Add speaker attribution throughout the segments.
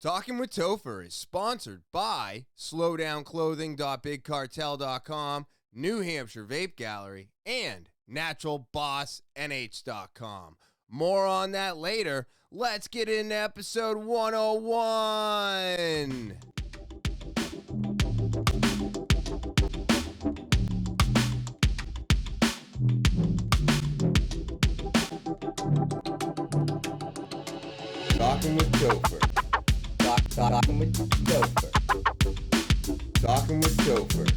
Speaker 1: Talkin with Topher is sponsored by slowdownclothing.bigcartel.com, New Hampshire Vape Gallery, and naturalbossnh.com. More on that later. Let's get into episode 101. Talkin with Topher. Talkin with Topher. Talkin with Topher.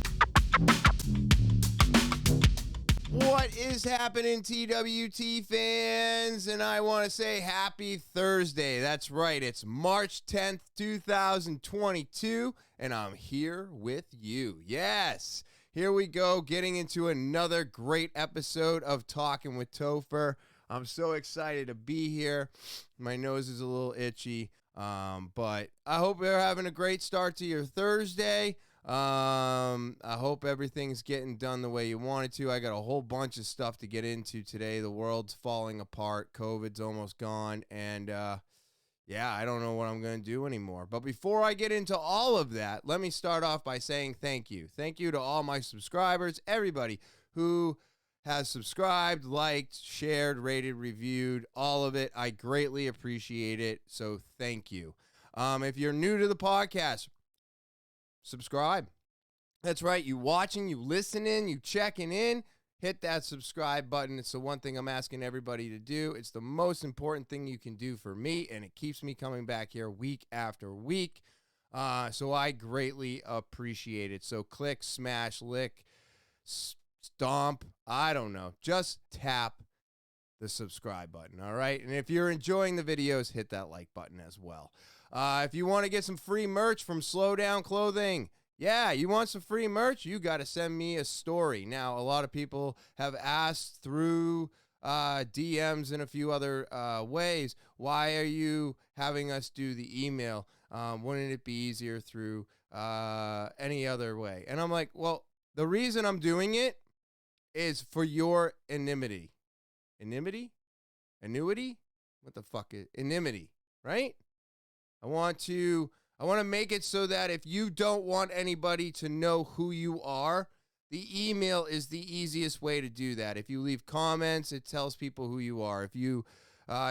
Speaker 1: What is happening, TwT fans? And I want to say happy Thursday. That's right. It's March 10th, 2022, and I'm here with you. Yes, here we go, getting into another great episode of Talkin with Topher. I'm so excited to be here. My nose is a little itchy, but I hope you're having a great start to your Thursday. I hope everything's getting done the way you want it to. I got a whole bunch of stuff to get into today. The world's falling apart. COVID's almost gone. And, yeah, I don't know what I'm going to do anymore. But before I get into all of that, let me start off by saying thank you. Thank you to all my subscribers, everybody who has subscribed, liked, shared, rated, reviewed, all of it. I greatly appreciate it. So thank you. If you're new to the podcast, subscribe. That's right. You watching, you listening, you checking in, hit that subscribe button. It's the one thing I'm asking everybody to do. It's the most important thing you can do for me, and it keeps me coming back here week after week. So I greatly appreciate it. So click, smash, lick, stomp, I don't know. Just tap the subscribe button, all right? And if you're enjoying the videos, hit that like button as well. If you want to get some free merch from Slow Down Clothing, yeah, you want some free merch, you got to send me a story. Now, a lot of people have asked through DMs and a few other ways, why are you having us do the email? Wouldn't it be easier through any other way? And I'm like, well, the reason I'm doing it is for your anonymity. Anonymity? Annuity? What the fuck is anonymity, right? I want to make it so that if you don't want anybody to know who you are, the email is the easiest way to do that. If you leave comments, it tells people who you are. If you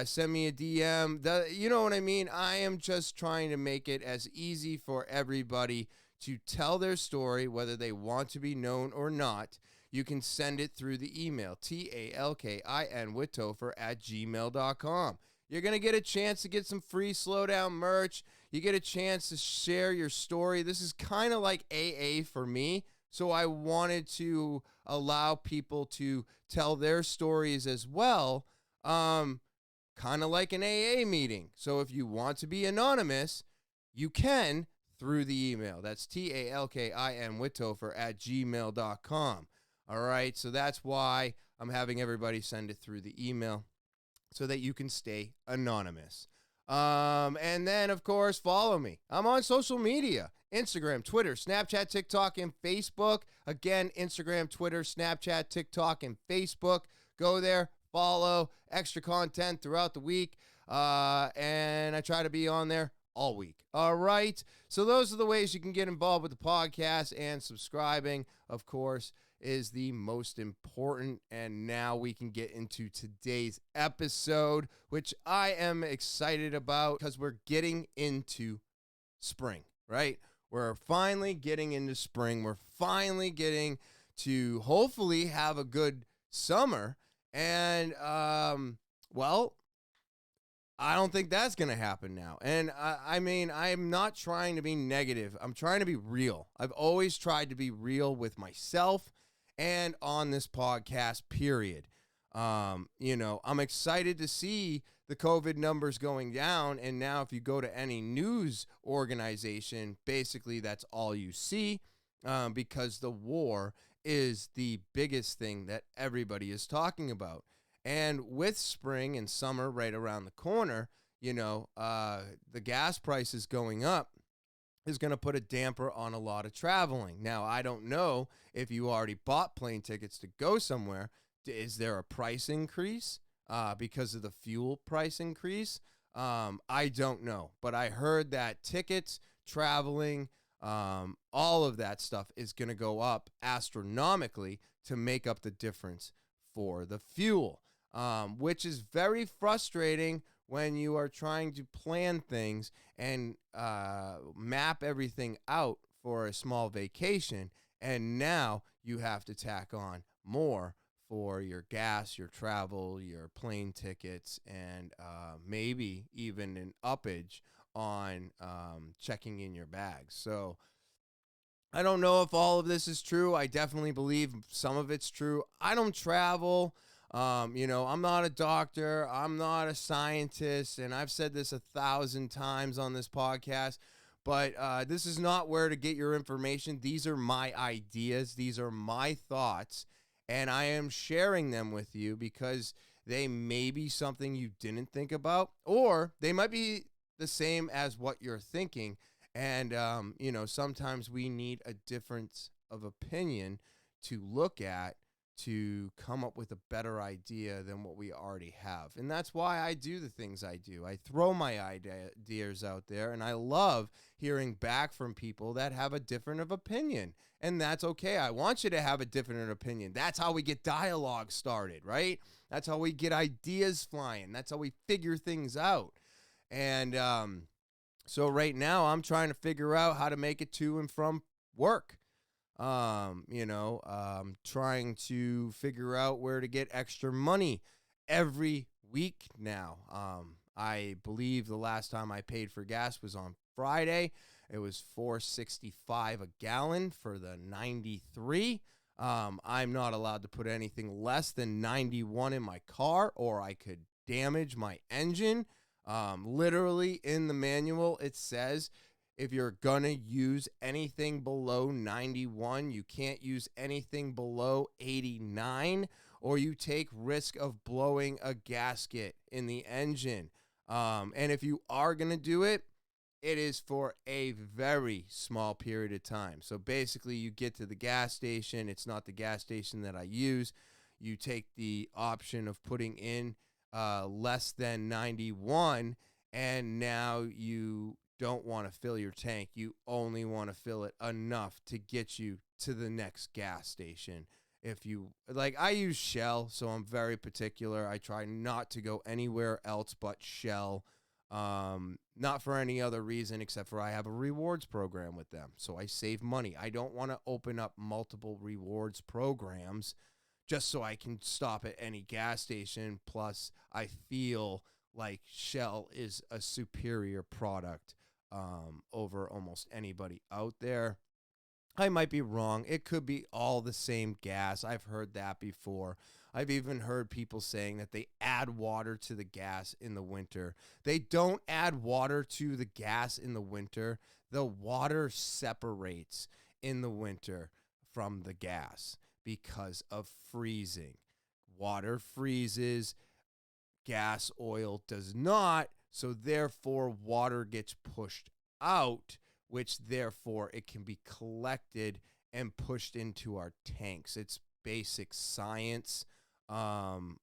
Speaker 1: send me a DM, you know what I mean? I am just trying to make it as easy for everybody to tell their story, whether they want to be known or not. You can send it through the email, talkinwithtopher@gmail.com. You're going to get a chance to get some free Slowdown merch. You get a chance to share your story. This is kind of like AA for me, so I wanted to allow people to tell their stories as well, kind of like an AA meeting. So if you want to be anonymous, you can through the email. That's talkinwithtopher@gmail.com. All right, so that's why I'm having everybody send it through the email so that you can stay anonymous. And then, of course, follow me. I'm on social media, Instagram, Twitter, Snapchat, TikTok, and Facebook. Again, Instagram, Twitter, Snapchat, TikTok, and Facebook. Go there, follow, extra content throughout the week. And I try to be on there all week. All right, so those are the ways you can get involved with the podcast, and subscribing, of course, is the most important. And now we can get into today's episode, which I am excited about because we're getting into spring, right? We're finally getting into spring. We're finally getting to hopefully have a good summer. And, well, I don't think that's going to happen now. And I mean, I'm not trying to be negative. I'm trying to be real. I've always tried to be real with myself and on this podcast, period. You know, I'm excited to see the COVID numbers going down. And now if you go to any news organization, basically that's all you see, because the war is the biggest thing that everybody is talking about. And with spring and summer right around the corner, you know, the gas prices going up is going to put a damper on a lot of traveling. Now, I don't know if you already bought plane tickets to go somewhere. Is there a price increase because of the fuel price increase? I don't know, but I heard that tickets, traveling, all of that stuff is going to go up astronomically to make up the difference for the fuel, which is very frustrating when you are trying to plan things and map everything out for a small vacation. And now you have to tack on more for your gas, your travel, your plane tickets, and maybe even an uppage on checking in your bags. So I don't know if all of this is true. I definitely believe some of it's true. I don't travel. I'm not a doctor. I'm not a scientist. And I've said this 1,000 times on this podcast. But this is not where to get your information. These are my ideas. These are my thoughts. And I am sharing them with you because they may be something you didn't think about, or they might be the same as what you're thinking. And, sometimes we need a difference of opinion to look at to come up with a better idea than what we already have. And that's why I do the things I do. I throw my ideas out there, and I love hearing back from people that have a different of opinion. And that's okay. I want you to have a different opinion. That's how we get dialogue started, right? That's how we get ideas flying. That's how we figure things out. And so right now I'm trying to figure out how to make it to and from work. Trying to figure out where to get extra money every week now. I believe the last time I paid for gas was on Friday. It was $4.65 a gallon for the 93. I'm not allowed to put anything less than 91 in my car, or I could damage my engine. Literally in the manual, it says if you're going to use anything below 91, you can't use anything below 89, or you take risk of blowing a gasket in the engine. And if you are going to do it, it is for a very small period of time. So basically, you get to the gas station. It's not the gas station that I use. You take the option of putting in less than 91, and now you don't want to fill your tank. You only want to fill it enough to get you to the next gas station. If you like, I use Shell, so I'm very particular. I try not to go anywhere else but Shell. Not for any other reason except for I have a rewards program with them, so I save money. I don't want to open up multiple rewards programs just so I can stop at any gas station. Plus, I feel like Shell is a superior product over almost anybody out there. I might be wrong. It could be all the same gas. I've heard that before. I've even heard people saying that they add water to the gas in the winter. They don't add water to the gas in the winter. The water separates in the winter from the gas because of freezing. Water freezes, gas oil does not, so therefore water gets pushed out, which therefore it can be collected and pushed into our tanks. It's basic science.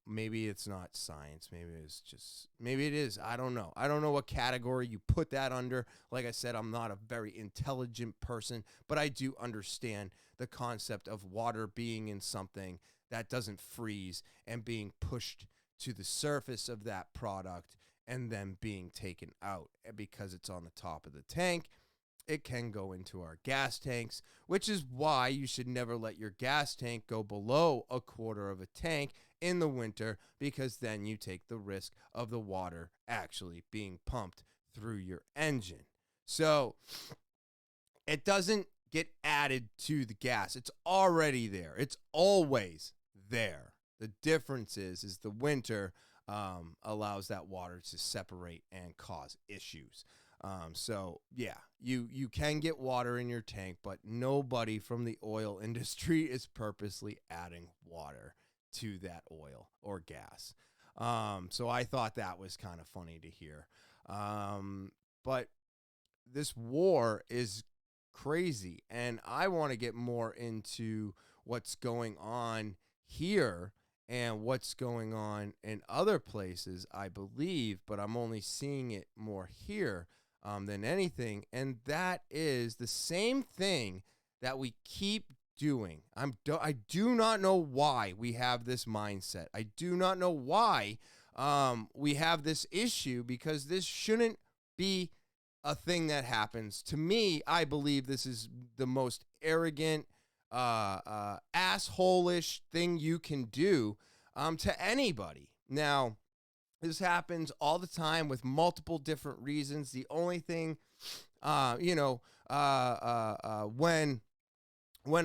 Speaker 1: Maybe it's not science. Maybe it is. I don't know. I don't know what category you put that under. Like I said, I'm not a very intelligent person, but I do understand the concept of water being in something that doesn't freeze and being pushed to the surface of that product and then being taken out. And because it's on the top of the tank, it can go into our gas tanks, which is why you should never let your gas tank go below a quarter of a tank in the winter, because then you take the risk of the water actually being pumped through your engine. So it doesn't get added to the gas. It's already there. It's always there. The difference is the winter allows that water to separate and cause issues. So yeah, you can get water in your tank, but nobody from the oil industry is purposely adding water to that oil or gas. So I thought that was kind of funny to hear. But this war is crazy, and I want to get more into what's going on here and what's going on in other places, I believe, but I'm only seeing it more here than anything. And that is the same thing that we keep doing. I do not know why we have this mindset. I do not know why we have this issue, because this shouldn't be a thing that happens. To me, I believe this is the most arrogant, asshole-ish thing you can do to anybody. Now, this happens all the time with multiple different reasons. The only thing, when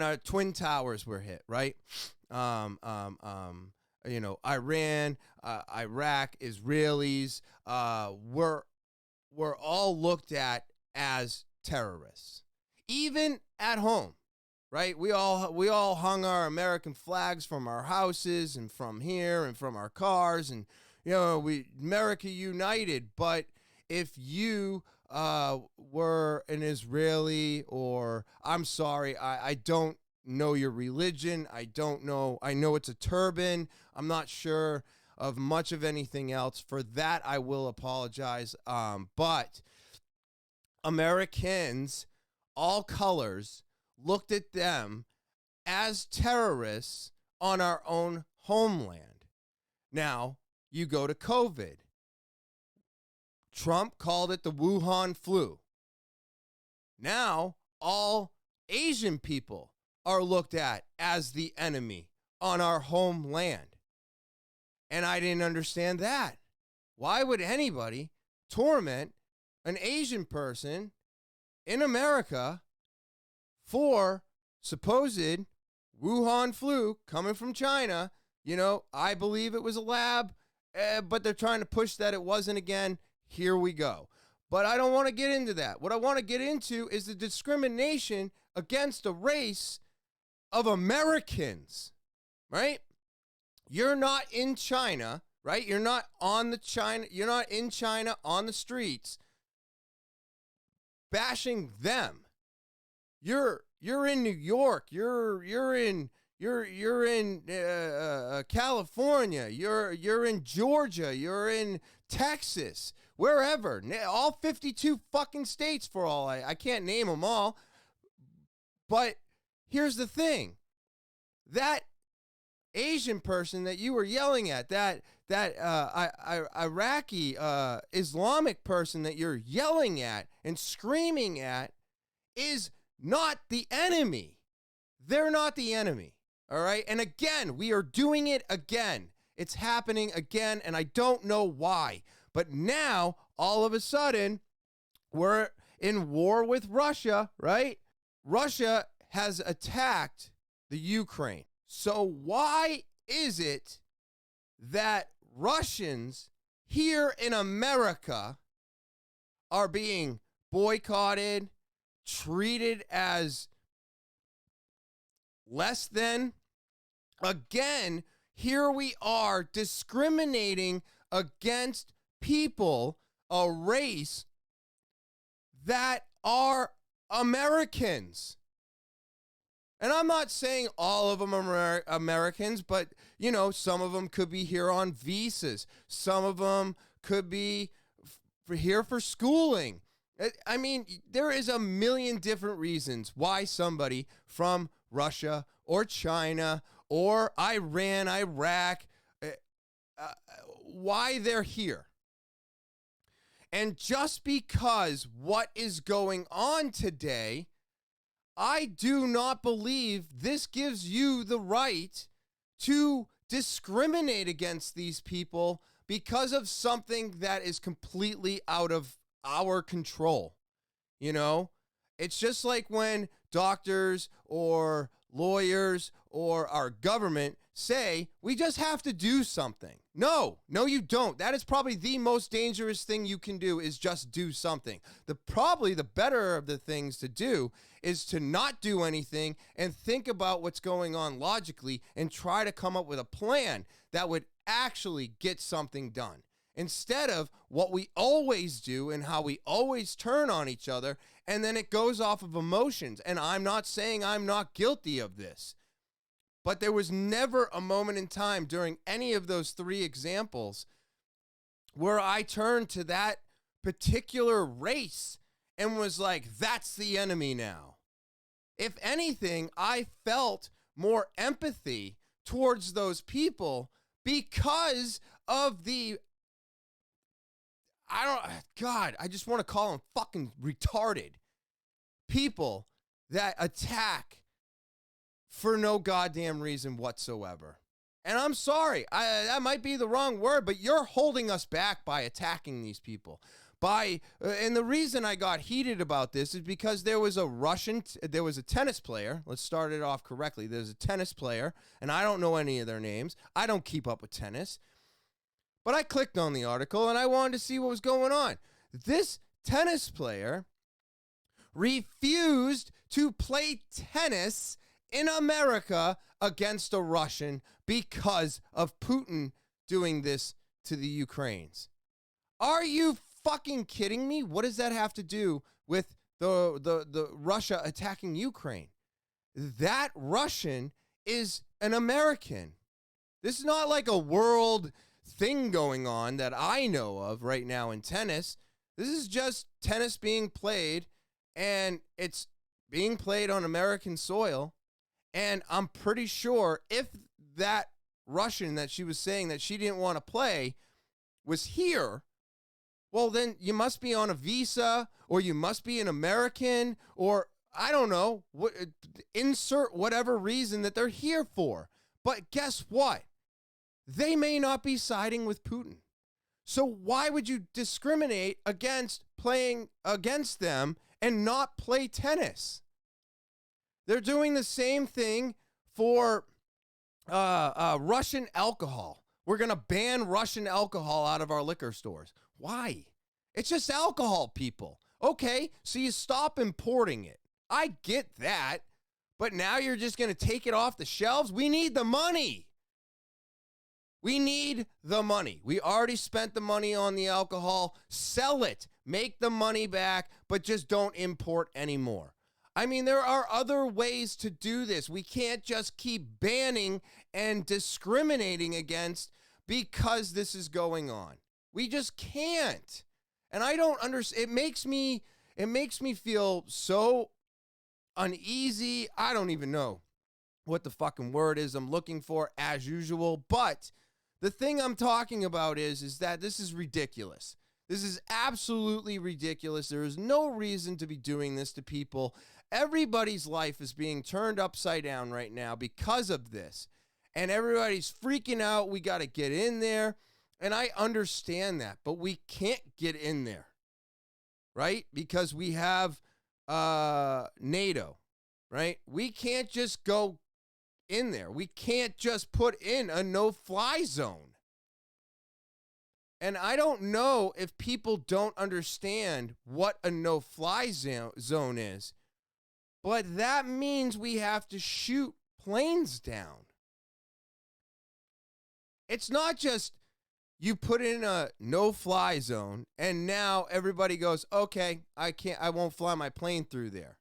Speaker 1: our Twin Towers were hit, right? Iran, Iraq, Israelis, were all looked at as terrorists, even at home, right? We all hung our American flags from our houses and from here and from our cars, and America united. But if you were an Israeli, or I'm sorry, I don't know your religion. I know it's a turban. I'm not sure of much of anything else. For that, I will apologize. But Americans, all colors, looked at them as terrorists on our own homeland. Now, you go to COVID. Trump called it the Wuhan flu. Now, all Asian people are looked at as the enemy on our homeland. And I didn't understand that. Why would anybody torment an Asian person in America for supposed Wuhan flu coming from China? I believe it was a lab, but they're trying to push that it wasn't again. Here we go. But I don't want to get into that. What I want to get into is the discrimination against a race of Americans, right? You're not in China, right? You're not in China on the streets bashing them. You're in New York. You're in California. You're in Georgia. You're in Texas. Wherever, all 52 fucking states, for all I can't name them all. But here's the thing. That Asian person that you were yelling at, that Iraqi Islamic person that you're yelling at and screaming at, is not the enemy. They're not the enemy. All right. And again, we are doing it again. It's happening again, and I don't know why. But now, all of a sudden, we're in war with Russia, right? Russia has attacked the Ukraine. So why is it that Russians here in America are being boycotted, treated as less than? Again, here we are discriminating against people, a race that are Americans. And I'm not saying all of them are Americans, but, some of them could be here on visas. Some of them could be here for schooling. I mean, there is a million different reasons why somebody from Russia or China or Iran, Iraq, why they're here. And just because what is going on today, I do not believe this gives you the right to discriminate against these people because of something that is completely out of our control. It's just like when doctors or lawyers or our government say, we just have to do something. No, you don't. That is probably the most dangerous thing you can do, is just do something. Probably the better of the things to do is to not do anything and think about what's going on logically and try to come up with a plan that would actually get something done. Instead of what we always do and how we always turn on each other, and then it goes off of emotions. And I'm not saying I'm not guilty of this. But there was never a moment in time during any of those three examples where I turned to that particular race and was like, that's the enemy now. If anything, I felt more empathy towards those people because of I just want to call them fucking retarded people that attack for no goddamn reason whatsoever. And I'm sorry, that might be the wrong word, but you're holding us back by attacking these people. And the reason I got heated about this is because there was a tennis player. Let's start it off correctly. There's a tennis player, and I don't know any of their names. I don't keep up with tennis. But I clicked on the article, and I wanted to see what was going on. This tennis player refused to play tennis in America against a Russian because of Putin doing this to the Ukrainians. Are you fucking kidding me? What does that have to do with the Russia attacking Ukraine? That Russian is an American. This is not like a world thing going on that I know of right now in tennis. This is just tennis being played, and it's being played on American soil. And I'm pretty sure if that Russian that she was saying that she didn't want to play was here, well, then you must be on a visa, or you must be an American, or I don't know, insert whatever reason that they're here for. But guess what? They may not be siding with Putin. So why would you discriminate against playing against them and not play tennis? They're doing the same thing for Russian alcohol. We're going to ban Russian alcohol out of our liquor stores. Why? It's just alcohol, people. Okay, so you stop importing it. I get that, but now you're just going to take it off the shelves? We need the money. We need the money. We already spent the money on the alcohol. Sell it. Make the money back, but just don't import anymore. I mean, there are other ways to do this. We can't just keep banning and discriminating against because this is going on. We just can't. And I don't understand. It makes me feel so uneasy. I don't even know what the fucking word is I'm looking for as usual. But the thing I'm talking about is that this is ridiculous. This is absolutely ridiculous. There is no reason to be doing this to people. Everybody's life is being turned upside down right now because of this. And everybody's freaking out. We got to get in there. And I understand that, but we can't get in there, right? Because we have NATO, right? We can't just go in there. We can't just put in a no-fly zone. And I don't know if people don't understand what a no-fly zone is, but that means we have to shoot planes down. It's not just you put in a no-fly zone and now everybody goes, okay, I won't fly my plane through there.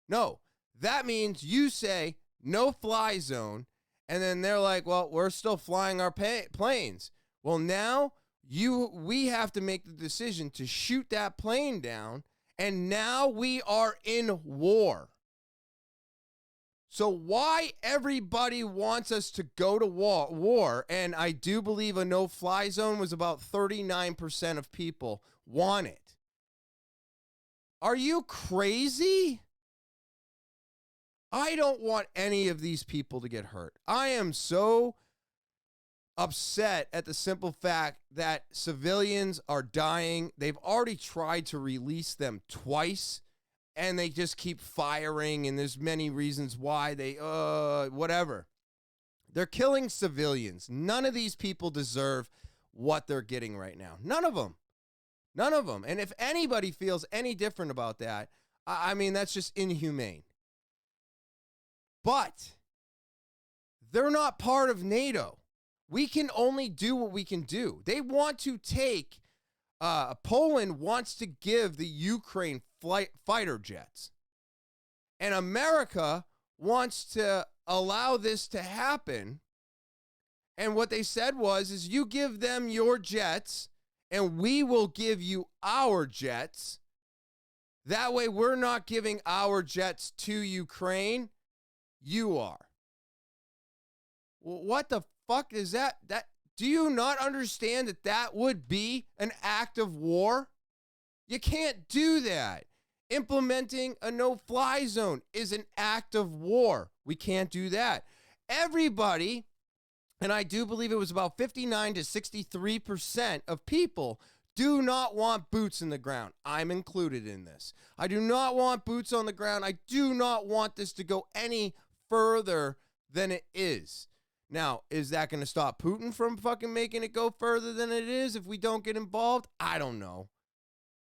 Speaker 1: No, that means you say no-fly zone, and then they're like, well, we're still flying our planes. Well, now we have to make the decision to shoot that plane down, and now we are in war. So why everybody wants us to go to war, and I do believe a no-fly zone was about 39% of people want it. Are you crazy? I don't want any of these people to get hurt. I am so upset at the simple fact that civilians are dying. They've already tried to release them twice, and they just keep firing, and there's many reasons why they, whatever. They're killing civilians. None of these people deserve what they're getting right now. None of them. None of them. And if anybody feels any different about that, I mean, that's just inhumane. But they're not part of NATO. We can only do what we can do. They want to take, Poland wants to give the Ukraine fighter jets. And America wants to allow this to happen. And what they said is you give them your jets and we will give you our jets. That way we're not giving our jets to Ukraine. You are. Well, what the fuck is that? Do you not understand that that would be an act of war? You can't do that. Implementing a no-fly zone is an act of war. We can't do that. Everybody, and I do believe it was about 59 to 63% of people, do not want boots in the ground. I'm included in this. I do not want boots on the ground. I do not want this to go any further than it is. Now, is that going to stop Putin from fucking making it go further than it is if we don't get involved? I don't know.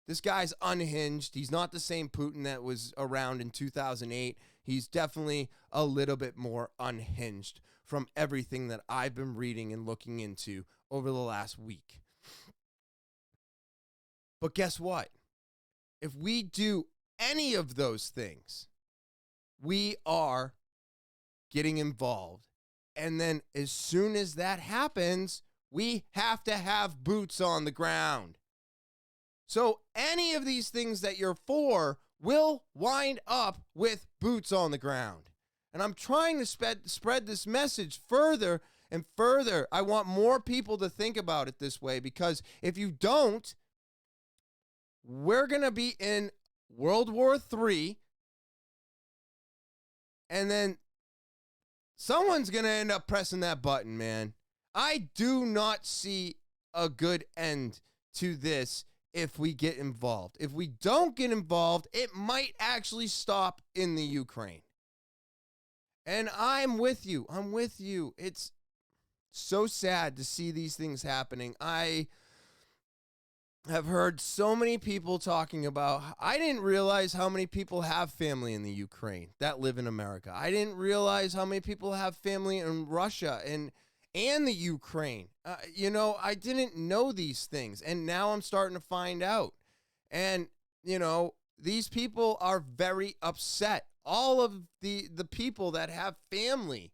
Speaker 1: This guy's unhinged. He's not the same Putin that was around in 2008. He's definitely a little bit more unhinged from everything that I've been reading and looking into over the last week. But guess what? If we do any of those things, we are getting involved. And then as soon as that happens, we have to have boots on the ground. So any of these things that you're for will wind up with boots on the ground. And I'm trying to spread this message further and further. I want more people to think about it this way, because if you don't, we're going to be in World War III, and then someone's going to end up pressing that button, man. I do not see a good end to this if we get involved. If we don't get involved, it might actually stop in the Ukraine. And I'm with you. I'm with you. It's so sad to see these things happening. I have heard so many people talking about, I didn't realize how many people have family in the Ukraine that live in America. I didn't realize how many people have family in Russia and the Ukraine. I didn't know these things, and now I'm starting to find out. And, these people are very upset. All of the people that have family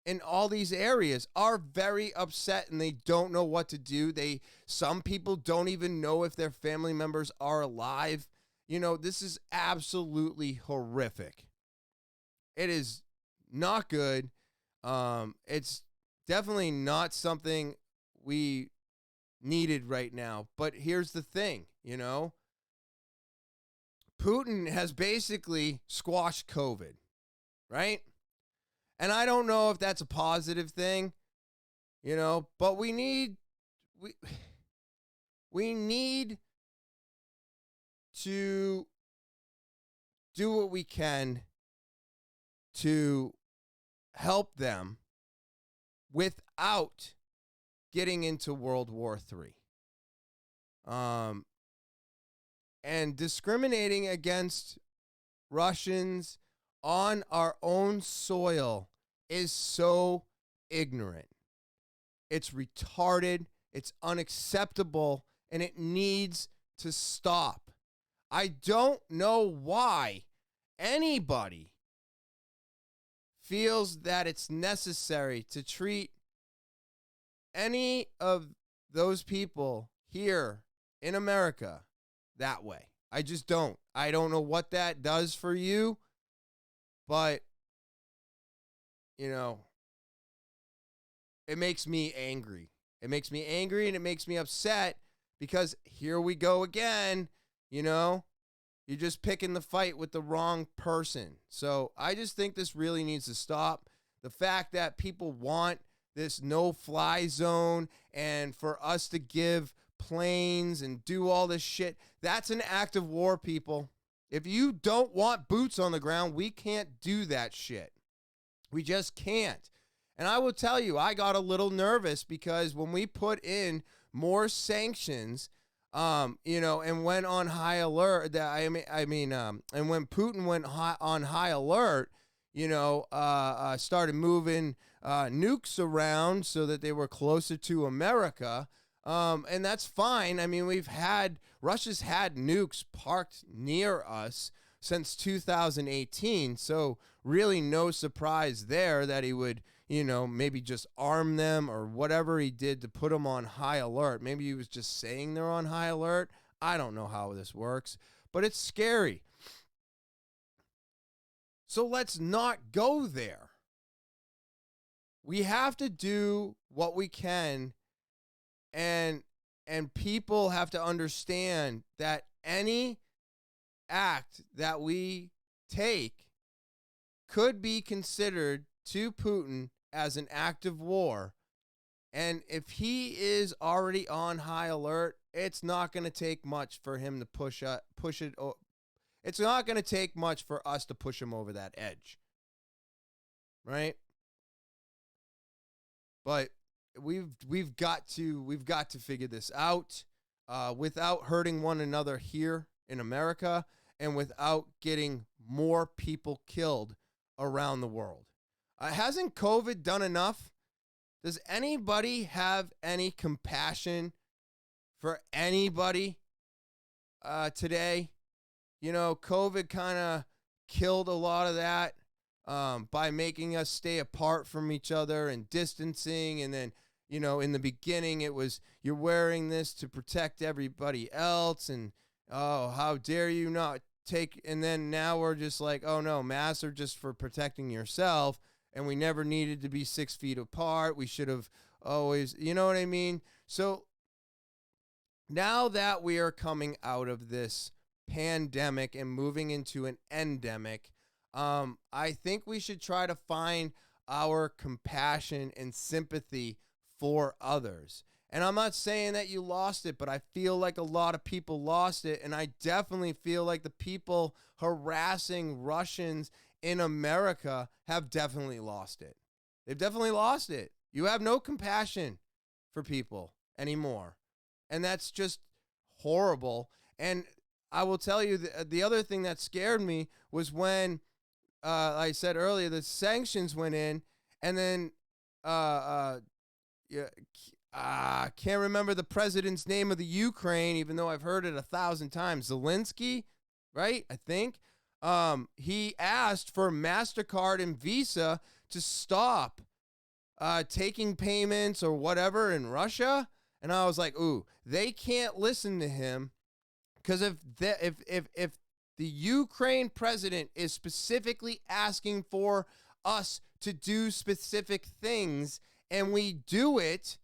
Speaker 1: in all these areas are very upset, and they don't know what to do. Some people don't even know if their family members are alive. This is absolutely horrific. It is not good. It's definitely not something we needed right now. But here's the thing, Putin has basically squashed COVID, right? And I don't know if that's a positive thing, but we need to do what we can to help them without getting into World War III. And discriminating against Russians on our own soil is so ignorant. It's retarded, it's unacceptable, and it needs to stop. I don't know why anybody feels that it's necessary to treat any of those people here in America that way. I just don't. I don't know what that does for you, but, it makes me angry. It makes me angry and it makes me upset, because here we go again, you're just picking the fight with the wrong person. So I just think this really needs to stop. The fact that people want this no-fly zone and for us to give planes and do all this shit, that's an act of war, people. If you don't want boots on the ground, we can't do that shit. We just can't. And I will tell you, I got a little nervous because when we put in more sanctions, and went on high alert, and when Putin went on high alert, started moving nukes around so that they were closer to America. And that's fine. I mean, Russia's had nukes parked near us since 2018. So really no surprise there that he would, maybe just arm them or whatever he did to put them on high alert. Maybe he was just saying they're on high alert. I don't know how this works, but it's scary. So let's not go there. We have to do what we can, and people have to understand that any act that we take could be considered to Putin as an act of war. And if he is already on high alert, it's not going to take much for him to push it. It's not going to take much for us to push him over that edge. Right? But we've got to figure this out without hurting one another here in America and without getting more people killed around the world. Hasn't COVID done enough? Does anybody have any compassion for anybody today? COVID kind of killed a lot of that by making us stay apart from each other and distancing. And then, in the beginning, it was you're wearing this to protect everybody else. And, oh, how dare you not take. And then now we're just like, oh, no, masks are just for protecting yourself. And we never needed to be 6 feet apart. We should have always, you know what I mean? So now that we are coming out of this pandemic and moving into an endemic, I think we should try to find our compassion and sympathy for others. And I'm not saying that you lost it, but I feel like a lot of people lost it. And I definitely feel like the people harassing Russians in America have definitely lost it. They've definitely lost it. You have no compassion for people anymore. And that's just horrible. And I will tell you, the other thing that scared me was when, I said earlier, the sanctions went in, and then can't remember the president's name of the Ukraine, even though I've heard it 1,000 times. Zelensky, right? I think. He asked for MasterCard and Visa to stop taking payments or whatever in Russia. And I was like, ooh, they can't listen to him, because if the Ukraine president is specifically asking for us to do specific things and we do it,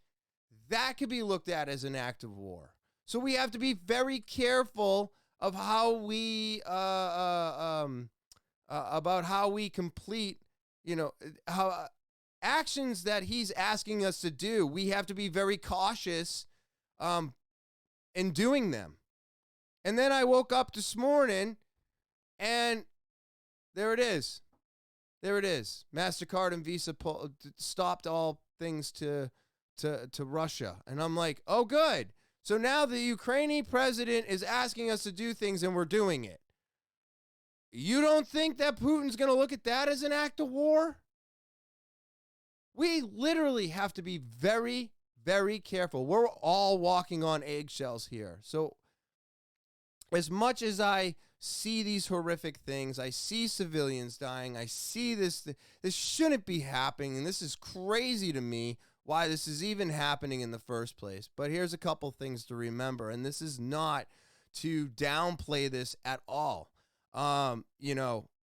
Speaker 1: that could be looked at as an act of war. So we have to be very careful of how we about how we complete, how actions that he's asking us to do. We have to be very cautious in doing them. And then I woke up this morning, and there it is. There it is. MasterCard and Visa stopped all things to Russia. And I'm like, oh, good. So now the Ukrainian president is asking us to do things, and we're doing it. You don't think that Putin's going to look at that as an act of war? We literally have to be very, very careful. We're all walking on eggshells here. So as much as I see these horrific things, I see civilians dying, I see this shouldn't be happening, and this is crazy to me why this is even happening in the first place. But here's a couple things to remember, and this is not to downplay this at all. I'm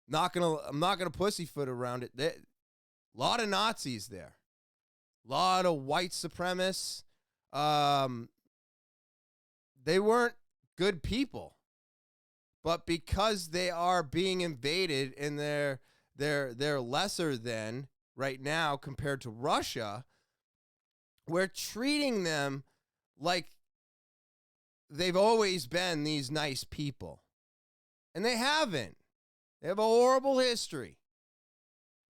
Speaker 1: not gonna pussyfoot around it. A lot of Nazis there, a lot of white supremacists. They weren't good people, but because they are being invaded and they're lesser than right now compared to Russia, we're treating them like they've always been these nice people, and they haven't. They have a horrible history.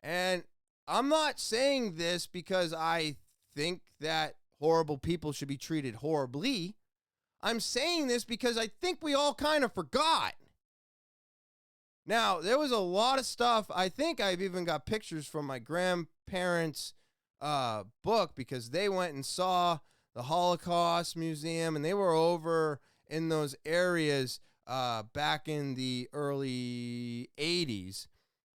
Speaker 1: And I'm not saying this because I think that horrible people should be treated horribly. I'm saying this because I think we all kind of forgot. Now, there was a lot of stuff. I think I've even got pictures from my grandparents' book, because they went and saw the Holocaust Museum, and they were over in those areas back in the early 80s.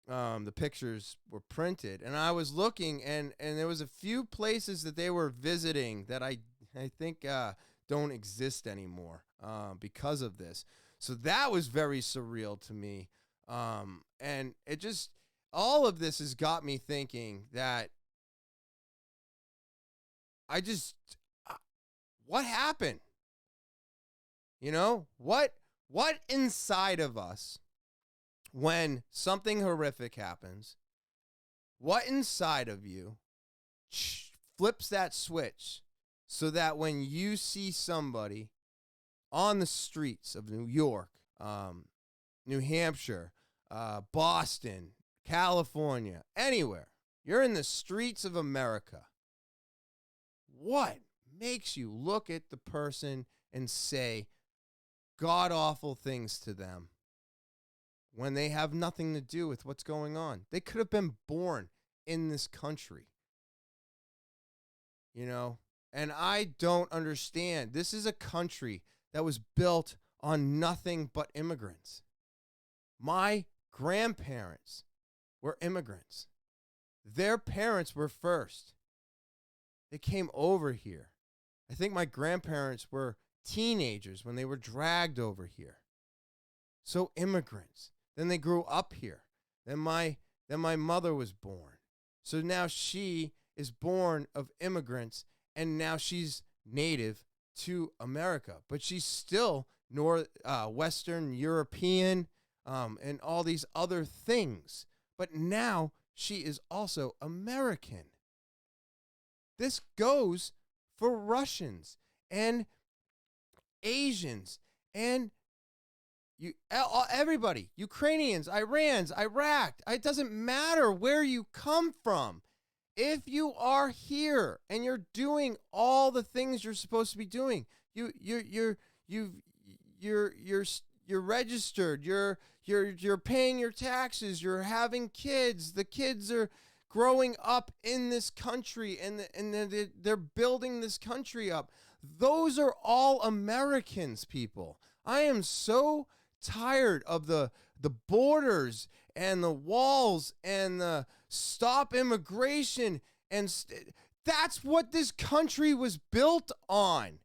Speaker 1: The pictures were printed, and I was looking, and there was a few places that they were visiting that I think don't exist anymore because of this. So that was very surreal to me. And it just, all of this has got me thinking that what happened? You know, what inside of us, when something horrific happens, what inside of you flips that switch so that when you see somebody on the streets of New York, New Hampshire, Boston, California, anywhere, you're in the streets of America, what makes you look at the person and say god-awful things to them when they have nothing to do with what's going on? They could have been born in this country, you know? And I don't understand. This is a country that was built on nothing but immigrants. My grandparents were immigrants. Their parents were first. They came over here. I think my grandparents were teenagers when they were dragged over here. So immigrants. Then they grew up here. Then my mother was born. So now she is born of immigrants, and now she's native to America. But she's still Western European and all these other things. But now she is also American. This goes for Russians and Asians and everybody, Ukrainians, Iranians, Iraq. It doesn't matter where you come from. If you are here and you're doing all the things you're supposed to be doing, you're registered, you're paying your taxes, you're having kids, the kids are growing up in this country, and they're building this country up. Those are all Americans, people. I am so tired of the borders and the walls and the stop immigration, and that's what this country was built on.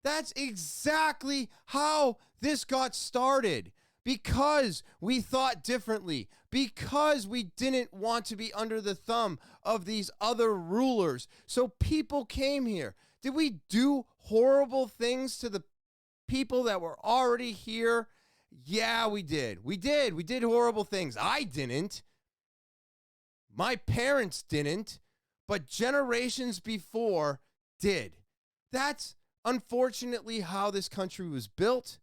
Speaker 1: That's exactly how this got started. Because we thought differently, because we didn't want to be under the thumb of these other rulers. So people came here. Did we do horrible things to the people that were already here? Yeah, we did. We did horrible things. I didn't. My parents didn't, but generations before did. That's unfortunately how this country was built.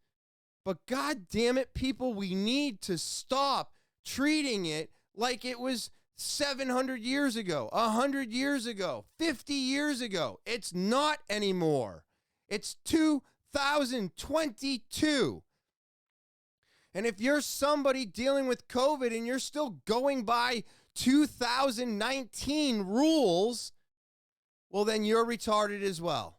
Speaker 1: But God damn it, people, we need to stop treating it like it was 700 years ago, 100 years ago, 50 years ago. It's not anymore. It's 2022. And if you're somebody dealing with COVID and you're still going by 2019 rules, well, then you're retarded as well.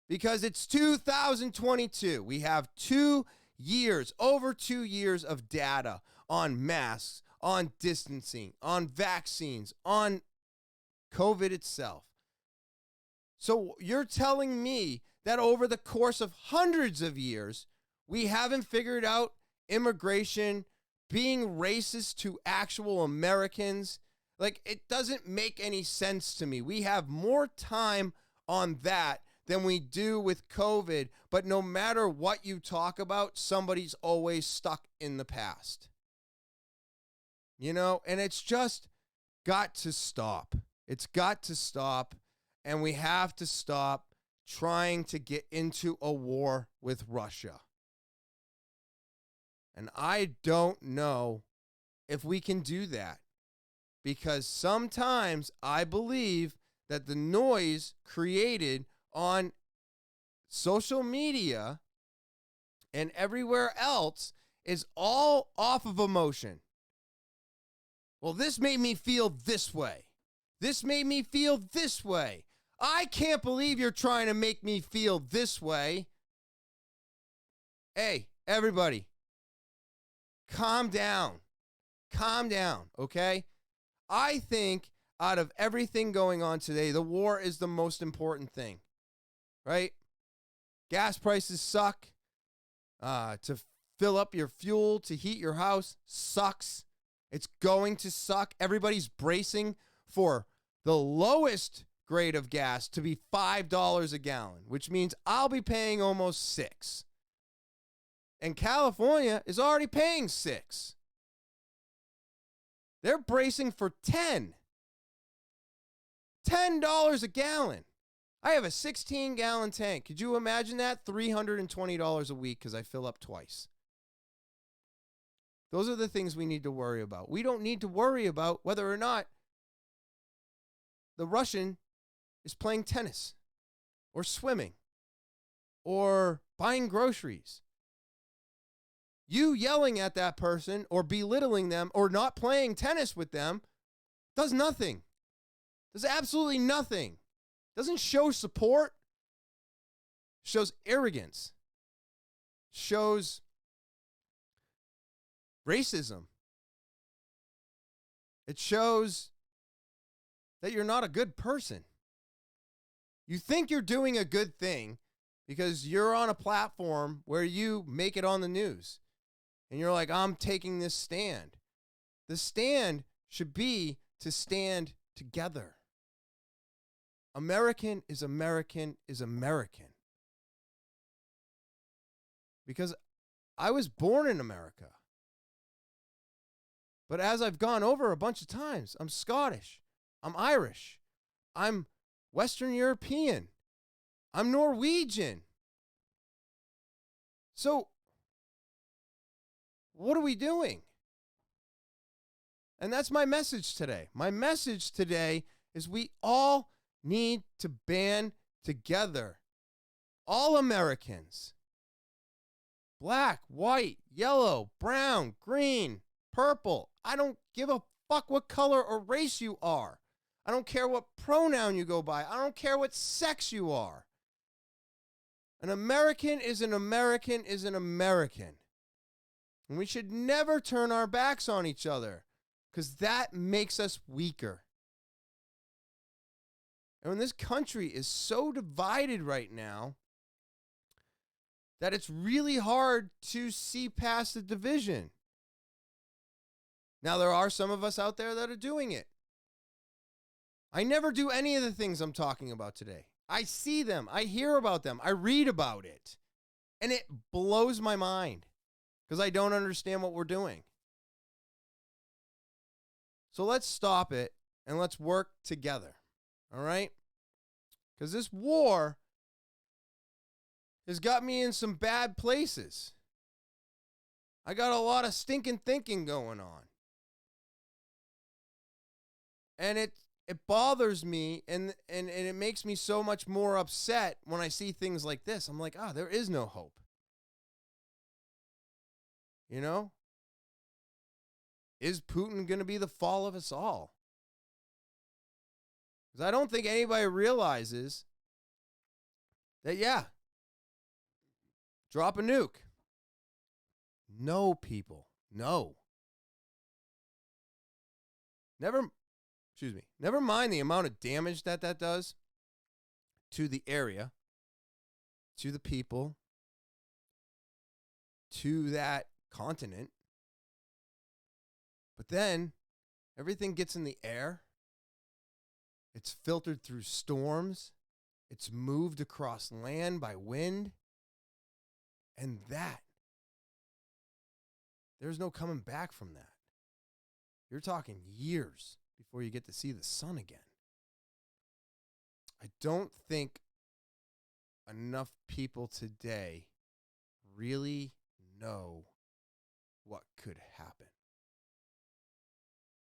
Speaker 1: Because it's 2022. We have 2 years, over 2 years of data on masks, on distancing, on vaccines, on COVID itself. So you're telling me that over the course of hundreds of years, we haven't figured out immigration, being racist to actual Americans? Like, it doesn't make any sense to me. We have more time on that than we do with COVID, but no matter what you talk about, somebody's always stuck in the past. You know, and it's just got to stop. It's got to stop, and we have to stop trying to get into a war with Russia. And I don't know if we can do that, because sometimes I believe that the noise created on social media and everywhere else is all off of emotion. Well, this made me feel this way. This made me feel this way. I can't believe you're trying to make me feel this way. Hey, everybody, calm down. Calm down, okay? I think out of everything going on today, the war is the most important thing, right? Gas prices suck. To fill up your fuel, to heat your house, sucks. It's going to suck. Everybody's bracing for the lowest grade of gas to be $5 a gallon, which means I'll be paying almost $6. And California is already paying $6. They're bracing for $10. $10 a gallon. I have a 16-gallon tank. Could you imagine that? $320 a week because I fill up twice. Those are the things we need to worry about. We don't need to worry about whether or not the Russian is playing tennis or swimming or buying groceries. You yelling at that person or belittling them or not playing tennis with them does nothing. Does absolutely nothing. Doesn't show support. Shows arrogance. Shows racism. It shows that you're not a good person. You think you're doing a good thing because you're on a platform where you make it on the news. And you're like, I'm taking this stand. The stand should be to stand together. American is American is American. Because I was born in America. But as I've gone over a bunch of times, I'm Scottish, I'm Irish, I'm Western European, I'm Norwegian. So, what are we doing? And that's my message today. My message today is we all need to band together. All Americans. Black, white, yellow, brown, green, purple. I don't give a fuck what color or race you are. I don't care what pronoun you go by. I don't care what sex you are. An American is an American is an American. And we should never turn our backs on each other because that makes us weaker. And when this country is so divided right now that it's really hard to see past the division. Now, there are some of us out there that are doing it. I never do any of the things I'm talking about today. I see them. I hear about them. I read about it. And it blows my mind because I don't understand what we're doing. So let's stop it and let's work together. All right? Because this war has got me in some bad places. I got a lot of stinking thinking going on. And it bothers me and it makes me so much more upset when I see things like this. I'm like, there is no hope. You know? Is Putin going to be the fall of us all? Because I don't think anybody realizes that, drop a nuke. No, people. No. Never mind the amount of damage that does to the area, to the people, to that continent. But then everything gets in the air. It's filtered through storms. It's moved across land by wind. And there's no coming back from that. You're talking years before you get to see the sun again. I don't think enough people today really know what could happen.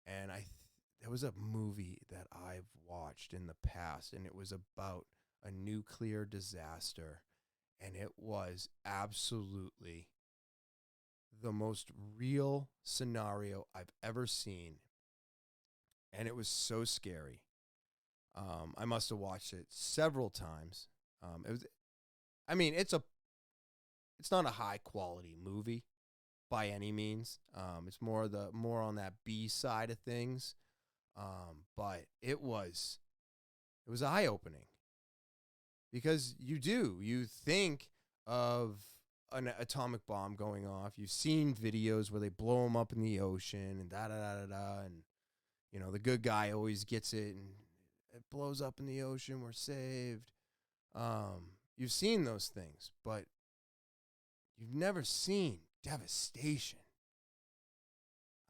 Speaker 1: And there was a movie that I've watched in the past, and it was about a nuclear disaster, and it was absolutely the most real scenario I've ever seen, and it was so scary. I must have watched it several times. It's it's not a high quality movie by any means. It's more on that B side of things. But it was eye opening, because you think of an atomic bomb going off. You've seen videos where they blow them up in the ocean and da da da da da, and the good guy always gets it and it blows up in the ocean. We're saved. You've seen those things, but you've never seen devastation.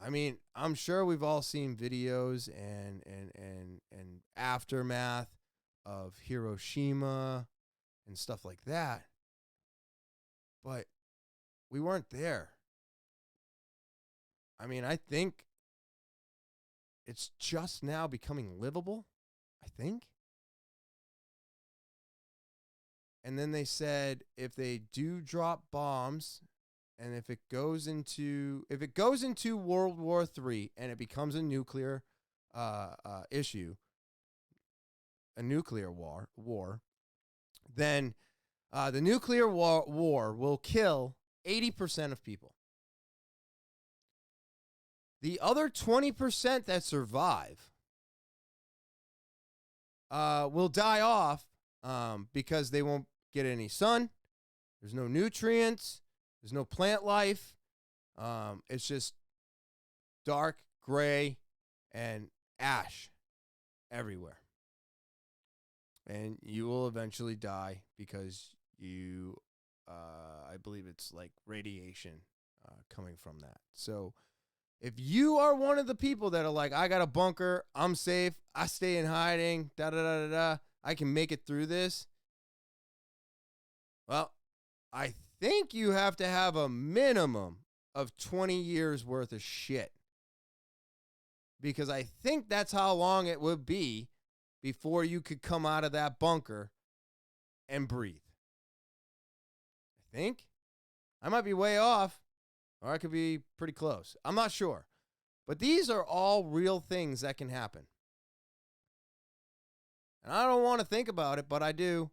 Speaker 1: I mean, I'm sure we've all seen videos and aftermath of Hiroshima and stuff like that, but we weren't there. I mean, I think it's just now becoming livable, I think. And then they said if they do drop bombs, and if it goes into World War III and it becomes a nuclear issue, a nuclear war, then the nuclear war will kill 80% of people. The other 20% that survive will die off because they won't get any sun. There's no nutrients. There's no plant life. It's just dark, gray, and ash everywhere. And you will eventually die because I believe it's like radiation coming from that. So if you are one of the people that are like, I got a bunker, I'm safe, I stay in hiding, I can make it through this. Well, I think you have to have a minimum of 20 years worth of shit. Because I think that's how long it would be before you could come out of that bunker and breathe. I think. I might be way off, or I could be pretty close. I'm not sure. But these are all real things that can happen. And I don't want to think about it, but I do.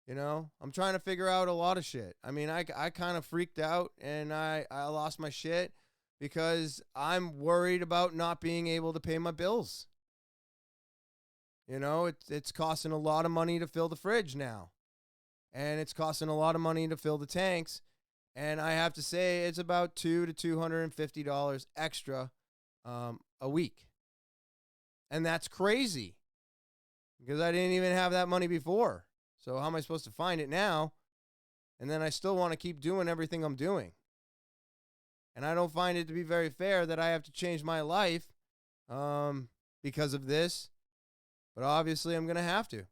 Speaker 1: I'm trying to figure out a lot of shit. I mean, I kind of freaked out and I lost my shit because I'm worried about not being able to pay my bills. It's costing a lot of money to fill the fridge now. And it's costing a lot of money to fill the tanks. And I have to say it's about $200 to $250 extra a week. And that's crazy because I didn't even have that money before. So how am I supposed to find it now? And then I still want to keep doing everything I'm doing. And I don't find it to be very fair that I have to change my life because of this. But obviously I'm going to have to.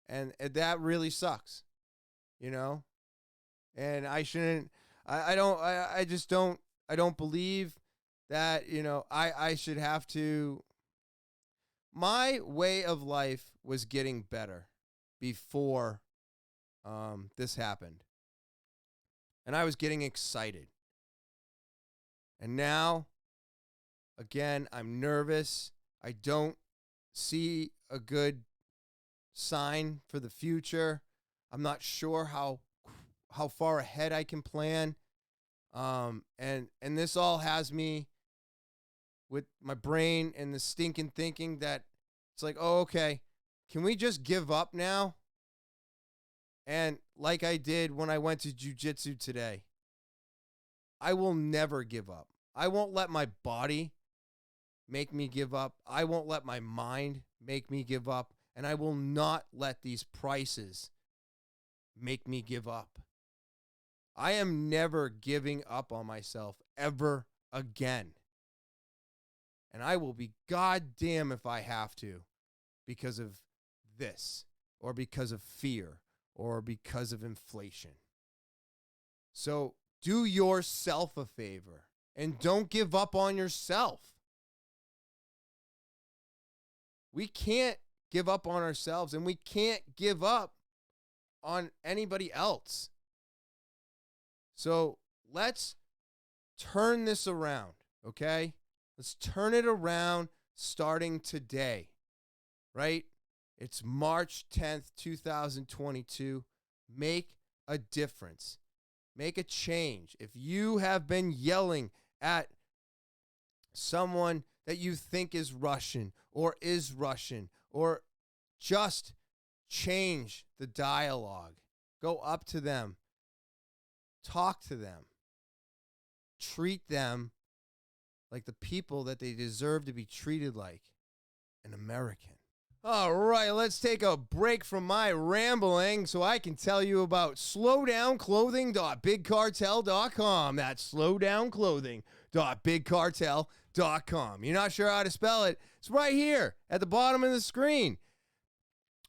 Speaker 1: And that really sucks. And I shouldn't, I don't believe that, I should have to. My way of life was getting better before this happened. And I was getting excited. And now, again, I'm nervous. I don't see a good sign for the future. I'm not sure how far ahead I can plan. And this all has me with my brain and the stinking thinking that it's like, oh, okay, can we just give up now? And like I did when I went to jiu-jitsu today, I will never give up. I won't let my body make me give up. I won't let my mind make me give up. And I will not let these prices make me give up. I am never giving up on myself ever again. And I will be goddamn if I have to because of this or because of fear or because of inflation. So do yourself a favor and don't give up on yourself. We can't give up on ourselves and we can't give up on anybody else. So let's turn this around, okay? Let's turn it around starting today, right? It's March 10th, 2022. Make a difference. Make a change. If you have been yelling at someone that you think is Russian or just change the dialogue. Go up to them. Talk to them. Treat them like the people that they deserve to be treated like, an American. All right, let's take a break from my rambling so I can tell you about slowdownclothing.bigcartel.com. That's slowdownclothing.bigcartel.com. You're not sure how to spell it? It's right here at the bottom of the screen.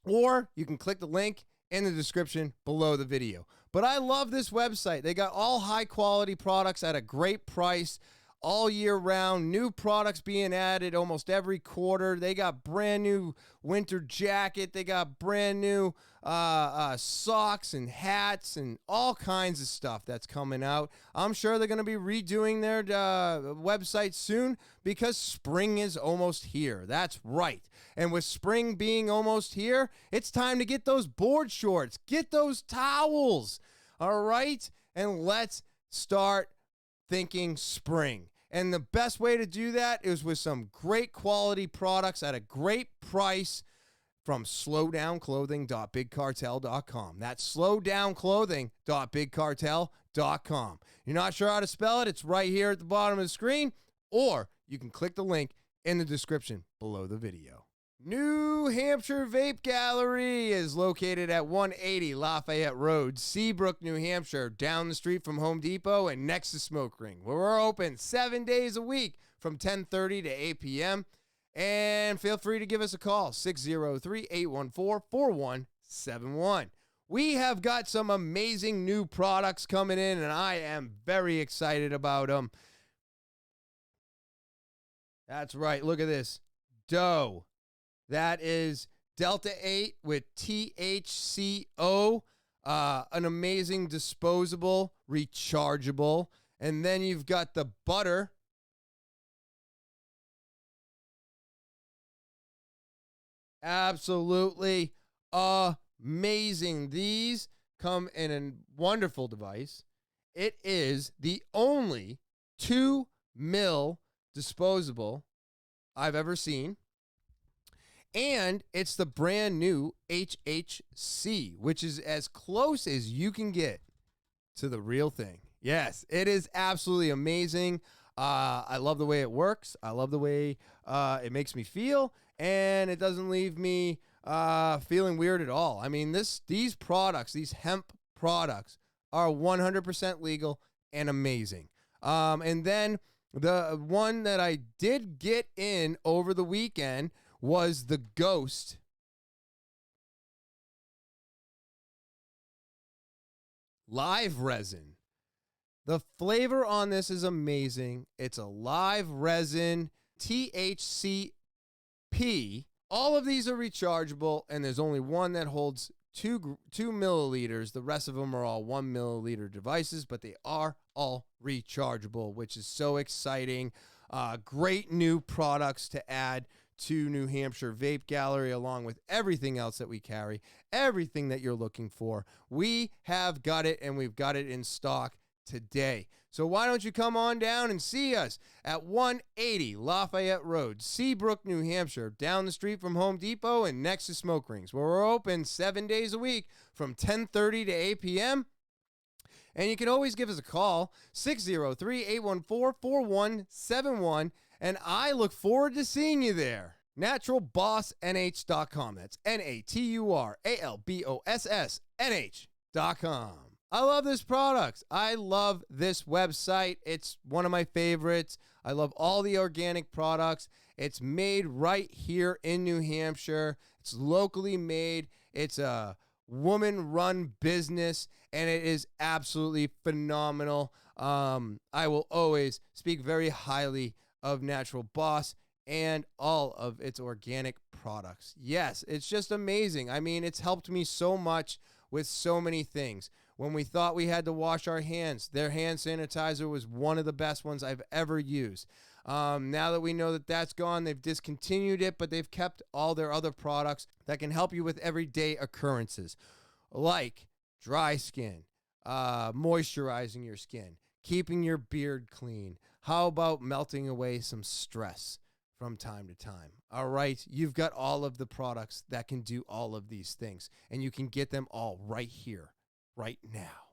Speaker 1: Or you can click the link in the description below the video. But I love this website. They got all high quality products at a great price all year round. New products being added almost every quarter. They got brand new winter jacket. They got brand new socks and hats and all kinds of stuff that's coming out. I'm sure they're going to be redoing their website soon because spring is almost here. That's right. And with spring being almost here, it's time to get those board shorts, get those towels. All right? And let's start thinking spring. And the best way to do that is with some great quality products at a great price from slowdownclothing.bigcartel.com. That's slowdownclothing.bigcartel.com. You're not sure how to spell it? It's right here at the bottom of the screen, or you can click the link in the description below the video. New Hampshire Vape Gallery is located at 180 Lafayette Road, Seabrook, New Hampshire, down the street from Home Depot and next to Smoke Ring, where we're open 7 days a week from 10:30 to 8 p.m. And feel free to give us a call, 603-814-4171. We have got some amazing new products coming in, and I am very excited about them. That's right. Look at this. Dough. That is Delta 8 with THCO, an amazing disposable, rechargeable. And then you've got the butter. Absolutely amazing. These come in a wonderful device. It is the only 2 mil disposable I've ever seen. And it's the brand new HHC, which is as close as you can get to the real thing. Yes, it is absolutely amazing. I love the way it works. I love the way it makes me feel, and it doesn't leave me feeling weird at all. I mean, these products, these hemp products, are 100% legal and amazing. And then the one that I did get in over the weekend was the Ghost live resin. The flavor on this is amazing. It's a live resin, THCP. All of these are rechargeable, and there's only one that holds 2 milliliters. The rest of them are all 1 milliliter devices, but they are all rechargeable, which is so exciting. Great new products to add to New Hampshire Vape Gallery, along with everything else that we carry, everything that you're looking for. We have got it, and we've got it in stock today. So why don't you come on down and see us at 180 Lafayette Road, Seabrook, New Hampshire, down the street from Home Depot and next to Smoke Rings, where we're open 7 days a week from 10:30 to 8 p.m. And you can always give us a call, 603-814-4171, and I look forward to seeing you there. NaturalBossNH.com. That's NaturalBossNH.com. I love this product. I love this website. It's one of my favorites. I love all the organic products. It's made right here in New Hampshire. It's locally made. It's a woman-run business, and it is absolutely phenomenal. I will always speak very highly of Natural Boss and all of its organic products. Yes, it's just amazing. I mean, it's helped me so much with so many things. When we thought we had to wash our hands, their hand sanitizer was one of the best ones I've ever used. Now that we know that that's gone, they've discontinued it, but they've kept all their other products that can help you with everyday occurrences, like dry skin, moisturizing your skin, keeping your beard clean? How about melting away some stress from time to time? All right, you've got all of the products that can do all of these things, and you can get them all right here, right now.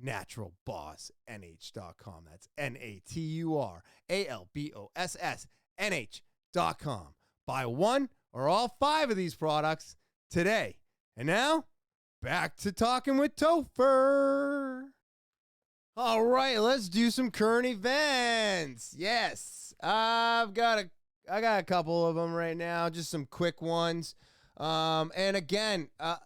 Speaker 1: naturalbossnh.com. That's naturalbossnh.com. Buy one or all 5 of these products today. And now, back to Talking with Topher. All right, let's do some current events. Yes, I got a couple of them right now, just some quick ones. And again, I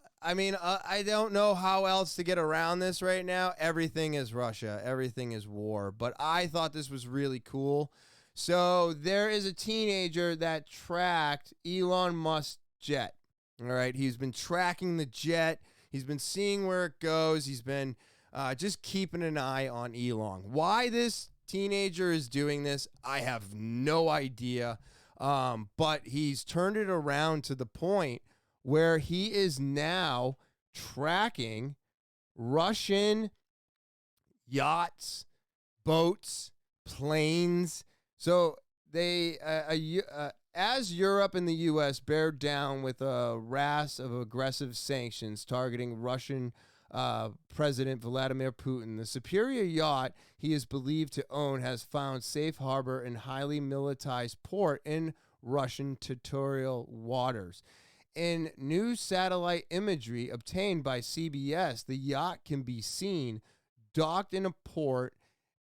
Speaker 1: don't know how else to get around this right now. Everything is Russia. Everything is war. But I thought this was really cool. So there is a teenager that tracked Elon Musk's jet. All right, he's been tracking the jet. He's been seeing where it goes. He's been just keeping an eye on Elon. Why this teenager is doing this, I have no idea. But he's turned it around to the point where he is now tracking Russian yachts, boats, planes. So they, as Europe and the U.S. bear down with a rash of aggressive sanctions targeting Russian President Vladimir Putin, the superior yacht he is believed to own has found safe harbor in highly militarized port in Russian territorial waters. In new satellite imagery obtained by CBS, the yacht can be seen docked in a port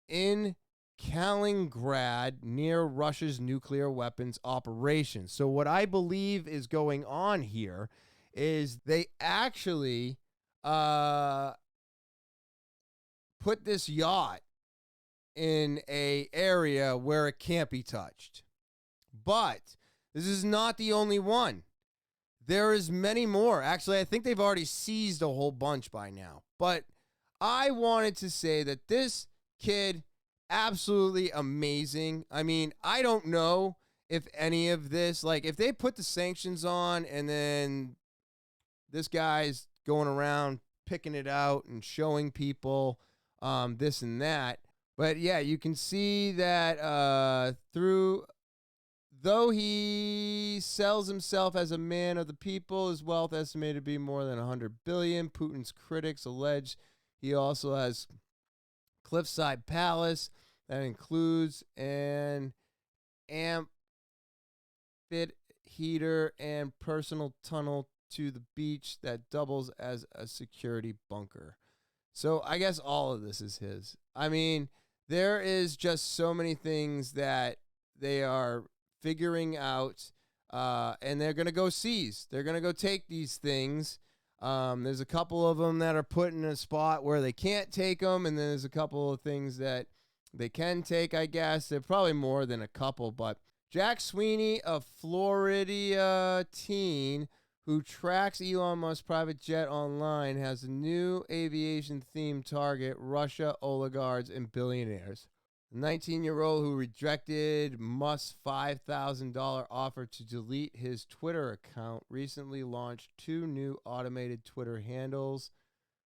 Speaker 1: in Kaliningrad near Russia's nuclear weapons operations. So what I believe is going on here is they actually put this yacht in a area where it can't be touched. But this is not the only one. There is many more. Actually, I think they've already seized a whole bunch by now. But I wanted to say that this kid, absolutely amazing. I mean, I don't know if any of this, like if they put the sanctions on and then this guy's going around picking it out and showing people this and that. But yeah, you can see that though he sells himself as a man of the people, his wealth estimated to be more than 100 billion. Putin's critics allege he also has cliffside palace that includes an amphitheater and personal tunnel to the beach that doubles as a security bunker. So I guess all of this is his. I mean, there is just so many things that they are figuring out, and they're going to go seize. They're going to go take these things. There's a couple of them that are put in a spot where they can't take them, and then there's a couple of things that they can take, I guess. They're probably more than a couple, but Jack Sweeney, a Florida teen who tracks Elon Musk's private jet online, has a new aviation-themed target: Russia, oligarchs, and billionaires. The 19-year-old who rejected Musk's $5,000 offer to delete his Twitter account recently launched 2 new automated Twitter handles,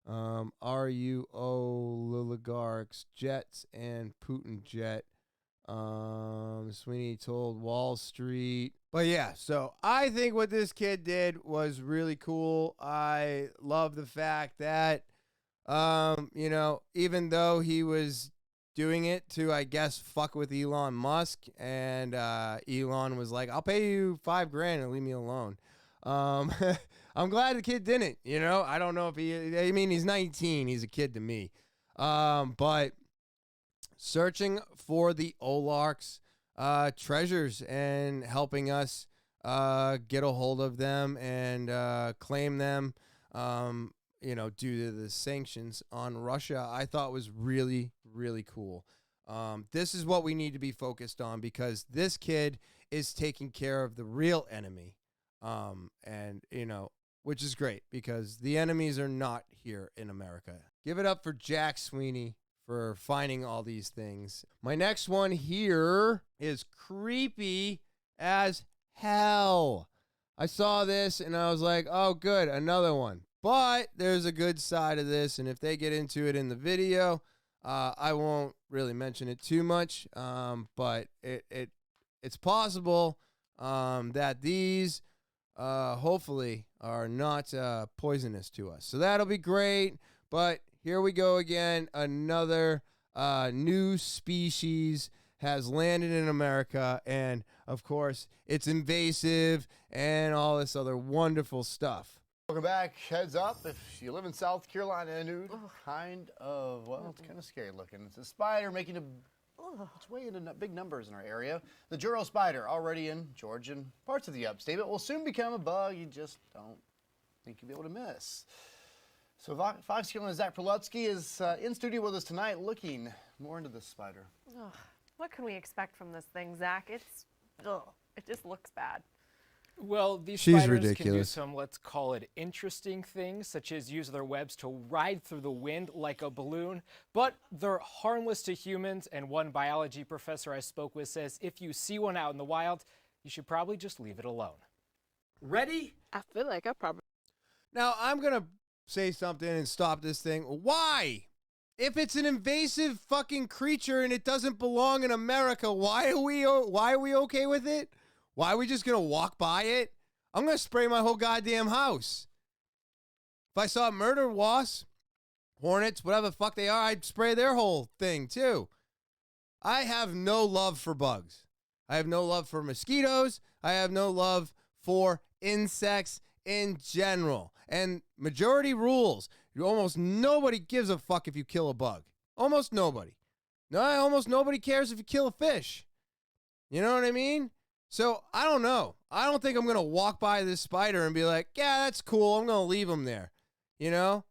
Speaker 1: RUO Oligarchs Jets and Putin Jet. Sweeney told Wall Street. But yeah, so I think what this kid did was really cool. I love the fact that, even though he was doing it to, I guess, fuck with Elon Musk, and Elon was like, I'll pay you $5,000 and leave me alone. I'm glad the kid didn't, I don't know if he's 19, he's a kid to me. But searching for the oligarchs' treasures and helping us get a hold of them and claim them, due to the sanctions on Russia, I thought was really, really cool. This is what we need to be focused on, because this kid is taking care of the real enemy. Which is great, because the enemies are not here in America. Give it up for Jack Sweeney for finding all these things. My next one here is creepy as hell. I saw this and I was like, oh, good, another one. But there's a good side of this, and if they get into it in the video, I won't really mention it too much. But it's possible that these hopefully are not poisonous to us. So that'll be great. But here we go again. Another new species has landed in America, and of course, it's invasive and all this other wonderful stuff.
Speaker 2: Welcome back. Heads up, if you live in South Carolina, dude, kind of, well, it's kind of scary looking. It's a spider making its way into big numbers in our area. The JOJO spider, already in Georgia and parts of the upstate, but will soon become a bug you just don't think you'll be able to miss. So Fox Carolina's Zach Perlutsky is in studio with us tonight looking more into this spider.
Speaker 3: Ugh. What can we expect from this thing, Zach? It just looks bad.
Speaker 4: Well, these
Speaker 1: She's
Speaker 4: spiders
Speaker 1: ridiculous.
Speaker 4: can do some, let's call it, interesting things, such as use their webs to ride through the wind like a balloon, but they're harmless to humans, and one biology professor I spoke with says if you see one out in the wild, you should probably just leave it alone. Ready?
Speaker 5: I feel like I probably...
Speaker 1: Now, I'm going to say something and stop this thing. Why? If it's an invasive fucking creature and it doesn't belong in America, why are we okay with it? Why are we just going to walk by it? I'm going to spray my whole goddamn house. If I saw murder wasps, hornets, whatever the fuck they are, I'd spray their whole thing too. I have no love for bugs. I have no love for mosquitoes. I have no love for insects in general. And majority rules, almost nobody gives a fuck if you kill a bug. Almost nobody. No, almost nobody cares if you kill a fish. You know what I mean? So, I don't know. I don't think I'm going to walk by this spider and be like, yeah, that's cool. I'm going to leave him there. You know?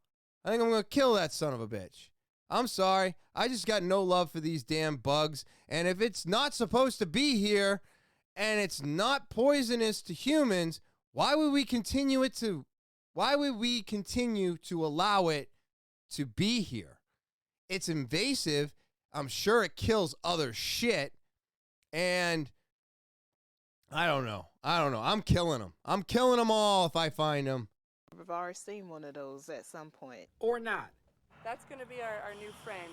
Speaker 1: I think I'm going to kill that son of a bitch. I'm sorry. I just got no love for these damn bugs. And if it's not supposed to be here and it's not poisonous to humans, why would we continue to allow it to be here? It's invasive. I'm sure it kills other shit. And I don't know. I'm killing them. I'm killing them all if I find them.
Speaker 5: I've already seen one of those at some point.
Speaker 4: Or not.
Speaker 6: That's going to be our new friend.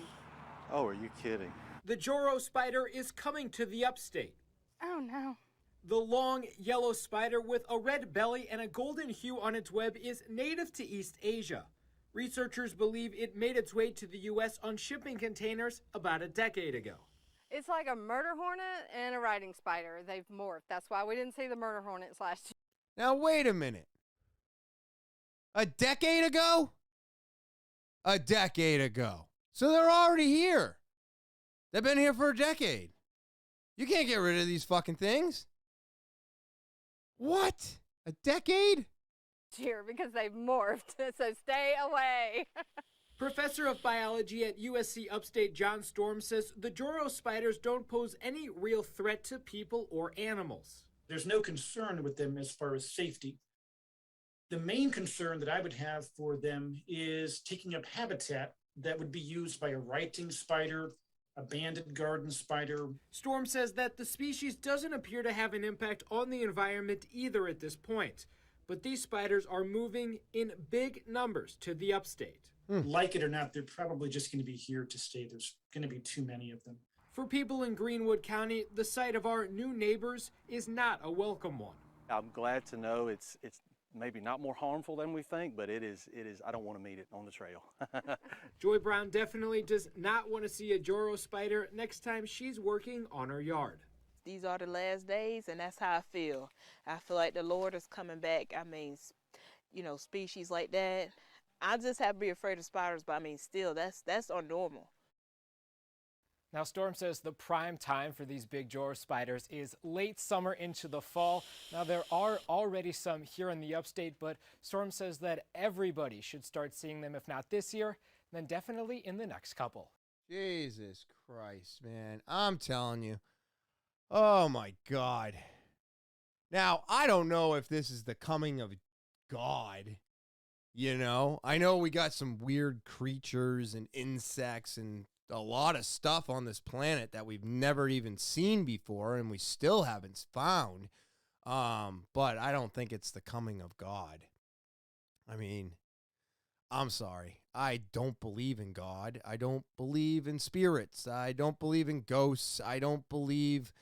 Speaker 2: Oh, are you kidding?
Speaker 4: The JOJO spider is coming to the upstate.
Speaker 6: Oh, no.
Speaker 4: The long yellow spider with a red belly and a golden hue on its web is native to East Asia. Researchers believe it made its way to the U.S. on shipping containers about a decade ago.
Speaker 6: It's like a murder hornet and a riding spider. They've morphed. That's why we didn't see the murder hornets last year.
Speaker 1: Now, wait a minute. A decade ago? A decade ago. So they're already here. They've been here for a decade. You can't get rid of these fucking things. What? A decade?
Speaker 6: Here, because they've morphed. So stay away.
Speaker 4: Professor of biology at USC Upstate John Storm says the JOJO spiders don't pose any real threat to people or animals.
Speaker 7: There's no concern with them as far as safety. The main concern that I would have for them is taking up habitat that would be used by a writing spider, a banded garden spider.
Speaker 4: Storm says that the species doesn't appear to have an impact on the environment either at this point, but these spiders are moving in big numbers to the upstate.
Speaker 7: Like it or not, they're probably just going to be here to stay. There's going to be too many of them.
Speaker 4: For people in Greenwood County, the sight of our new neighbors is not a welcome one.
Speaker 8: I'm glad to know it's maybe not more harmful than we think, but it is. I don't want to meet it on the trail.
Speaker 4: Joy Brown definitely does not want to see a JOJO spider next time she's working on her yard.
Speaker 5: These are the last days, and that's how I feel. I feel like the Lord is coming back. I mean, you know, species like that. I just have to be afraid of spiders, but I mean, still, that's unnormal.
Speaker 4: Now, Storm says the prime time for these big JOJO spiders is late summer into the fall. Now, there are already some here in the upstate, but Storm says that everybody should start seeing them, if not this year, then definitely in the next couple.
Speaker 1: Jesus Christ, man. I'm telling you. Oh, my God. Now, I don't know if this is the coming of God. You know, I know we got some weird creatures and insects and a lot of stuff on this planet that we've never even seen before and we still haven't found. But I don't think it's the coming of God. I mean, I'm sorry. I don't believe in God. I don't believe in spirits. I don't believe in ghosts. I don't believe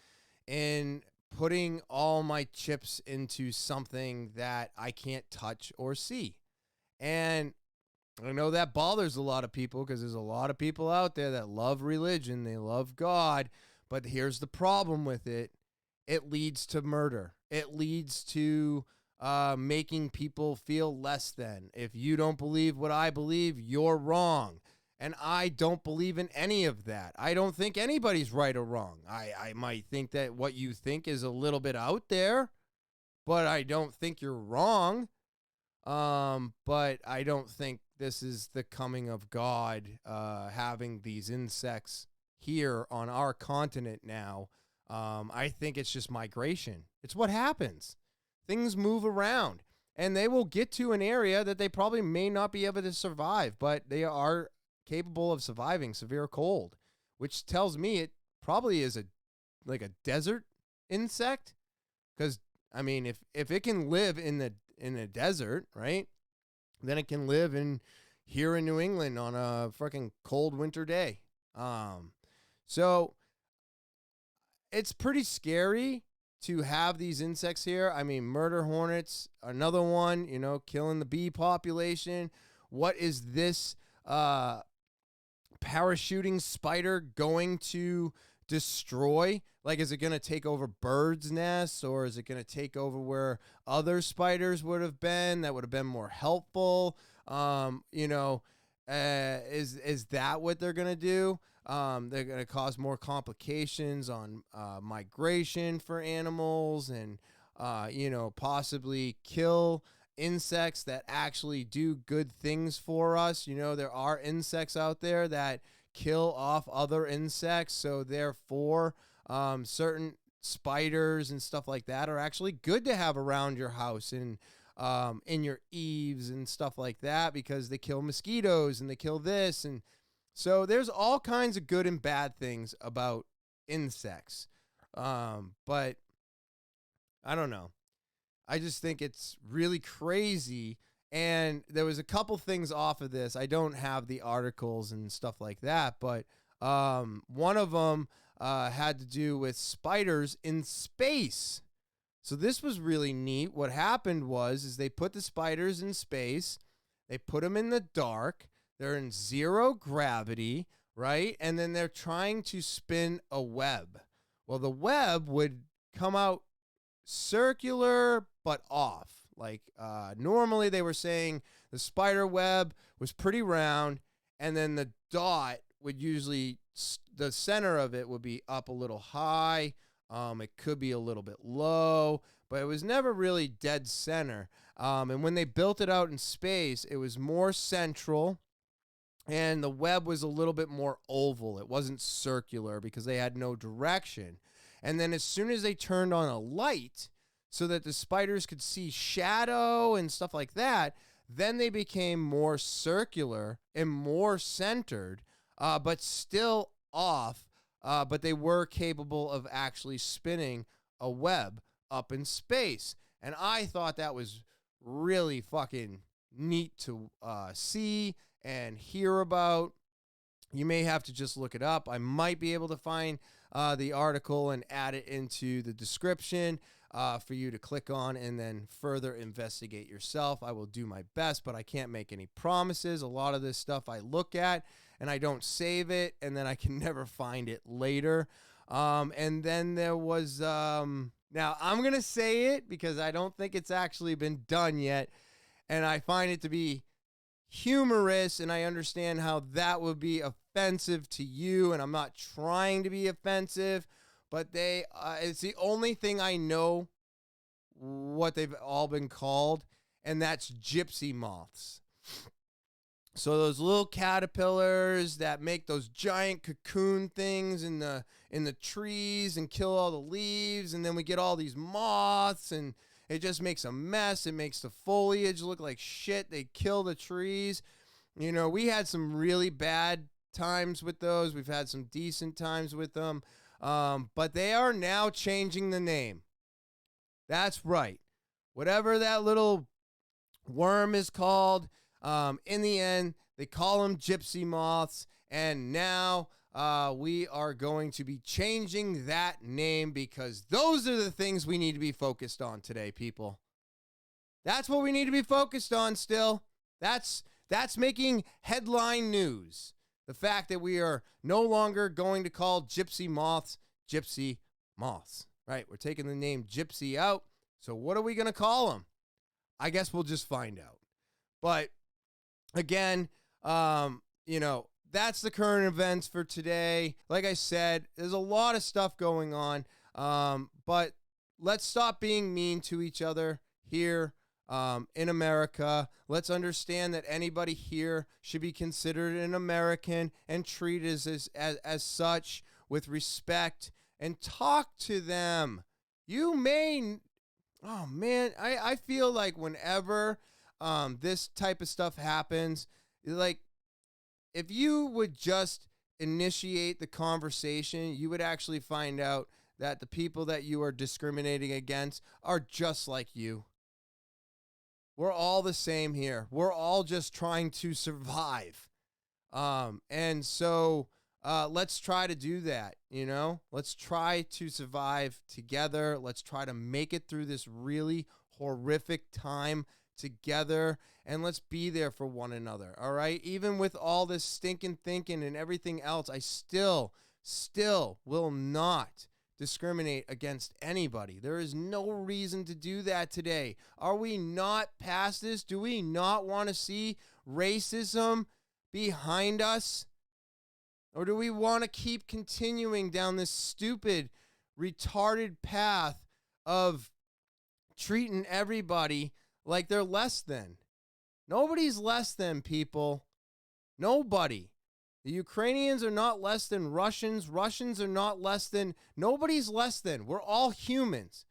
Speaker 1: in putting all my chips into something that I can't touch or see. And I know that bothers a lot of people because there's a lot of people out there that love religion. They love God. But here's the problem with it. It leads to murder. It leads to making people feel less than. If you don't believe what I believe, you're wrong. And I don't believe in any of that. I don't think anybody's right or wrong. I might think that what you think is a little bit out there, but I don't think you're wrong. But I don't think this is the coming of God, having these insects here on our continent now. I think it's just migration. It's what happens. Things move around, and they will get to an area that they probably may not be able to survive, but they are capable of surviving severe cold, which tells me it probably is like a desert insect. Because I mean, if it can live in a desert, right, then it can live here in New England on a fucking cold winter day. So it's pretty scary to have these insects here. I mean, murder hornets, another one, killing the bee population. What is this parachuting spider going to destroy? Like, is it going to take over birds' nests, or is it going to take over where other spiders would have been that would have been more helpful? Is that what they're going to do? They're going to cause more complications on migration for animals, and possibly kill insects that actually do good things for us. There are insects out there that kill off other insects, so therefore certain spiders and stuff like that are actually good to have around your house and in your eaves and stuff like that, because they kill mosquitoes and they kill this. And so there's all kinds of good and bad things about insects. But I don't know. I just think it's really crazy. And there was a couple things off of this. I don't have the articles and stuff like that, but one of them had to do with spiders in space. So this was really neat. What happened is they put the spiders in space. They put them in the dark. They're in zero gravity, right? And then they're trying to spin a web. Well, the web would come out circular but off. Like normally they were saying the spider web was pretty round, and then the dot would usually, the center of it would be up a little high. It could be a little bit low, but it was never really dead center. And when they built it out in space, it was more central, and the web was a little bit more oval. It wasn't circular because they had no direction. And then as soon as they turned on a light so that the spiders could see shadow and stuff like that, then they became more circular and more centered, but still off. But they were capable of actually spinning a web up in space. And I thought that was really fucking neat to see and hear about. You may have to just look it up. I might be able to find the article and add it into the description for you to click on and then further investigate yourself. I will do my best, but I can't make any promises. A lot of this stuff I look at and I don't save it, and then I can never find it later. And then there was, now I'm going to say it because I don't think it's actually been done yet, and I find it to be humorous, and I understand how that would be offensive to you, and I'm not trying to be offensive, but it's the only thing I know what they've all been called, and that's gypsy moths. So those little caterpillars that make those giant cocoon things in the trees and kill all the leaves, and then we get all these moths, and it just makes a mess. It makes the foliage look like shit. They kill the trees. We had some really bad times with those. We've had some decent times with them. But they are now changing the name. That's right. Whatever that little worm is called, In the end, they call them gypsy moths, and now we are going to be changing that name because those are the things we need to be focused on today, people. That's what we need to be focused on still. That's making headline news. The fact that we are no longer going to call gypsy moths gypsy moths, right? We're taking the name gypsy out. So what are we going to call them? I guess we'll just find out. But again, that's the current events for today. Like I said, there's a lot of stuff going on. But let's stop being mean to each other here in America. Let's understand that anybody here should be considered an American and treated as such with respect, and talk to them. Oh man, I feel like whenever this type of stuff happens, like if you would just initiate the conversation, you would actually find out that the people that you are discriminating against are just like you. We're all the same here. We're all just trying to survive. And so let's try to do that, Let's try to survive together. Let's try to make it through this really horrific time together, and let's be there for one another, all right? Even with all this stinking thinking and everything else, I still will not discriminate against anybody. There is no reason to do that today. Are we not past this? Do we not want to see racism behind us? Or do we want to keep continuing down this stupid, retarded path of treating everybody like they're less than? Nobody's less than, people. Nobody. The Ukrainians are not less than Russians. Russians are not less than. Nobody's less than. We're all humans.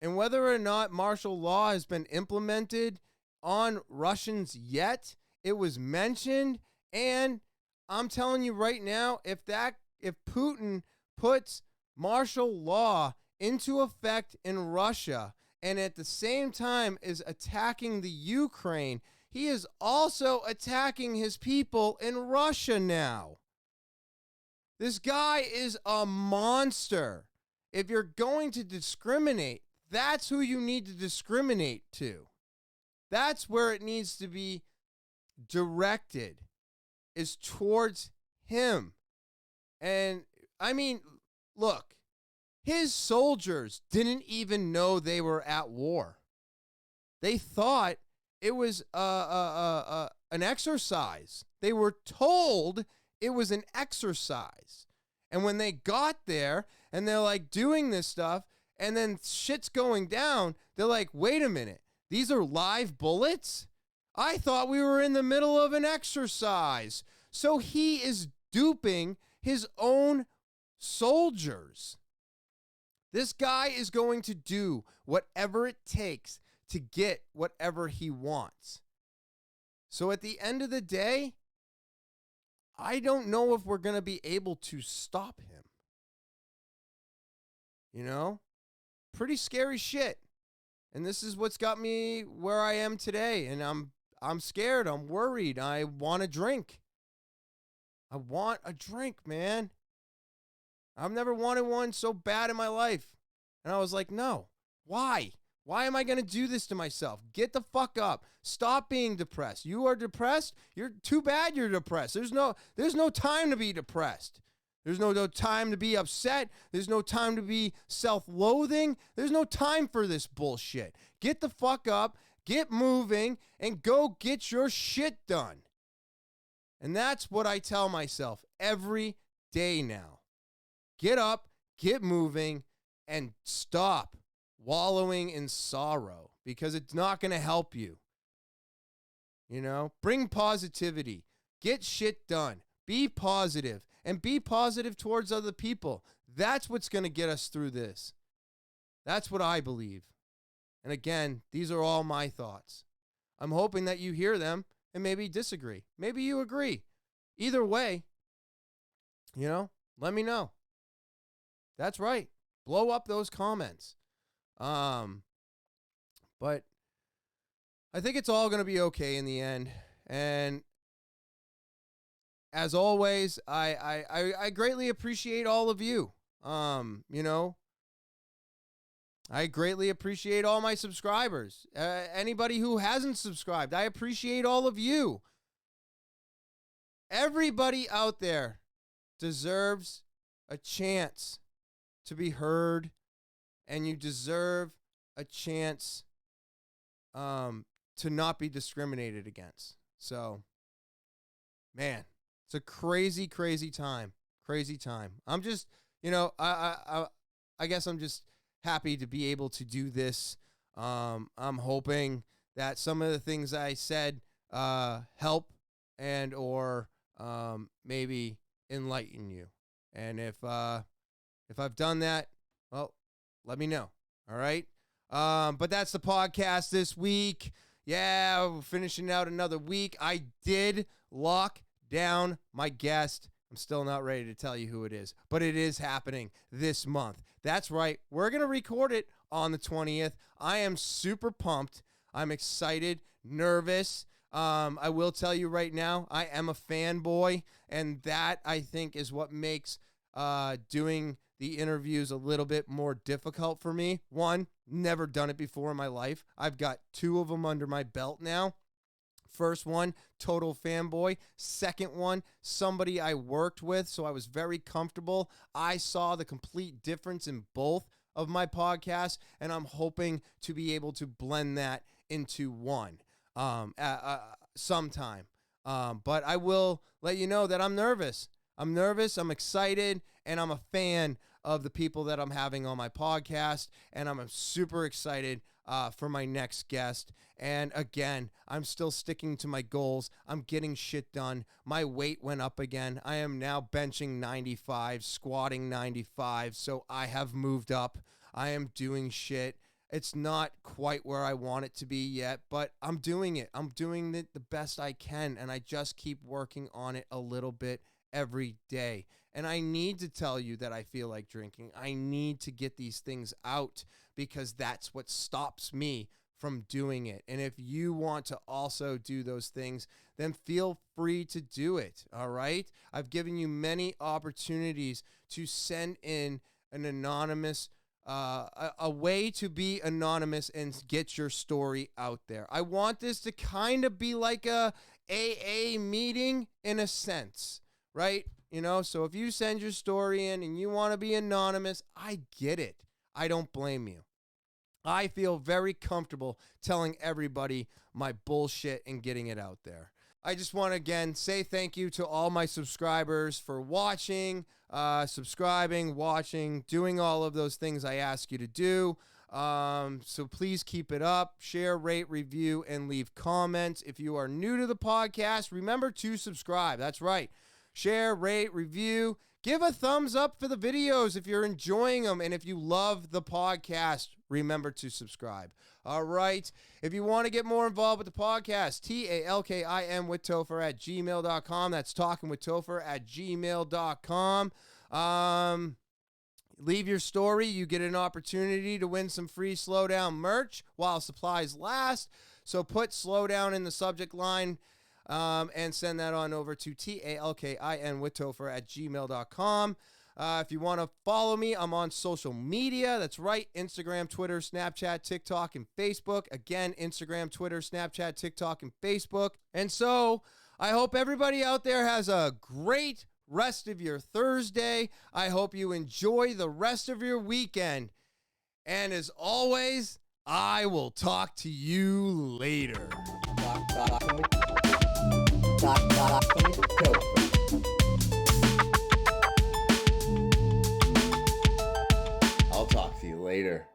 Speaker 1: And whether or not martial law has been implemented on Russians yet, it was mentioned. And I'm telling you right now, if Putin puts martial law into effect in Russia and at the same time is attacking the Ukraine, he is also attacking his people in Russia now. This guy is a monster. If you're going to discriminate, that's who you need to discriminate to. That's where it needs to be directed, is towards him. And I mean, look, his soldiers didn't even know they were at war. They thought it was an exercise. They were told it was an exercise. And when they got there and they're like doing this stuff and then shit's going down, they're like, wait a minute, these are live bullets? I thought we were in the middle of an exercise. So he is duping his own soldiers. This guy is going to do whatever it takes to get whatever he wants. So at the end of the day, I don't know if we're going to be able to stop him. Pretty scary shit. And this is what's got me where I am today. And I'm scared. I'm worried. I want a drink. I want a drink, man. I've never wanted one so bad in my life. And I was like, no. Why? Why am I going to do this to myself? Get the fuck up. Stop being depressed. You are depressed? You're too bad you're depressed. There's no time to be depressed. There's no time to be upset. There's no time to be self-loathing. There's no time for this bullshit. Get the fuck up, get moving, and go get your shit done. And that's what I tell myself every day now. Get up, get moving, and stop wallowing in sorrow, because it's not going to help you. Bring positivity. Get shit done. Be positive, and be positive towards other people. That's what's going to get us through this. That's what I believe. And again, these are all my thoughts. I'm hoping that you hear them and maybe disagree. Maybe you agree. Either way, let me know. That's right. Blow up those comments. But I think it's all going to be okay in the end. And as always, I greatly appreciate all of you. You know, I greatly appreciate all my subscribers. Anybody who hasn't subscribed, I appreciate all of you. Everybody out there deserves a chance to be heard, and you deserve a chance to not be discriminated against. So, man, it's a crazy, crazy time. Crazy time. I'm just, you know, I guess I'm just happy to be able to do this. I'm hoping that some of the things I said help and or maybe enlighten you. And if I've done that, well, let me know. All right. But that's the podcast this week. Yeah, we're finishing out another week. I did lock down my guest. I'm still not ready to tell you who it is, but it is happening this month. That's right. We're going to record it on the 20th. I am super pumped. I'm excited, nervous. I will tell you right now, I am a fanboy, and that, I think, is what makes doing the interviews a little bit more difficult for me. One, never done it before in my life. I've got 2 of them under my belt now. First one, total fanboy. Second one, somebody I worked with, so I was very comfortable. I saw the complete difference in both of my podcasts, and I'm hoping to be able to blend that into one sometime. But I will let you know that I'm nervous. I'm nervous, I'm excited, and I'm a fan of the people that I'm having on my podcast, and I'm super excited for my next guest. And again, I'm still sticking to my goals. I'm getting shit done. My weight went up again. I am now benching 95, squatting 95, so I have moved up. I am doing shit. It's not quite where I want it to be yet, but I'm doing it. I'm doing it the best I can, and I just keep working on it a little bit every day. And I need to tell you that I feel like drinking. I need to get these things out because that's what stops me from doing it. And if you want to also do those things, then feel free to do it. All right? I've given you many opportunities to send in an anonymous a way to be anonymous and get your story out there. I want this to kind of be like a AA meeting in a sense, right? You know, so if you send your story in and you want to be anonymous, I get it. I don't blame you. I feel very comfortable telling everybody my bullshit and getting it out there. I just want to, again, say thank you to all my subscribers for watching, subscribing, watching, doing all of those things I ask you to do. So please keep it up, share, rate, review, and leave comments. If you are new to the podcast, remember to subscribe. That's right. Share, rate, review. Give a thumbs up for the videos if you're enjoying them. And if you love the podcast, remember to subscribe. All right. If you want to get more involved with the podcast, talkinwithtopher@gmail.com. That's talkinwithtopher@gmail.com. Leave your story. You get an opportunity to win some free Slowdown merch while supplies last. So put Slowdown in the subject line. And send that on over to talkinwithtopher@gmail.com. If you want to follow me, I'm on social media. That's right. Instagram, Twitter, Snapchat, TikTok, and Facebook. Again, Instagram, Twitter, Snapchat, TikTok, and Facebook. And so I hope everybody out there has a great rest of your Thursday. I hope you enjoy the rest of your weekend. And as always, I will talk to you later. I'll talk to you later.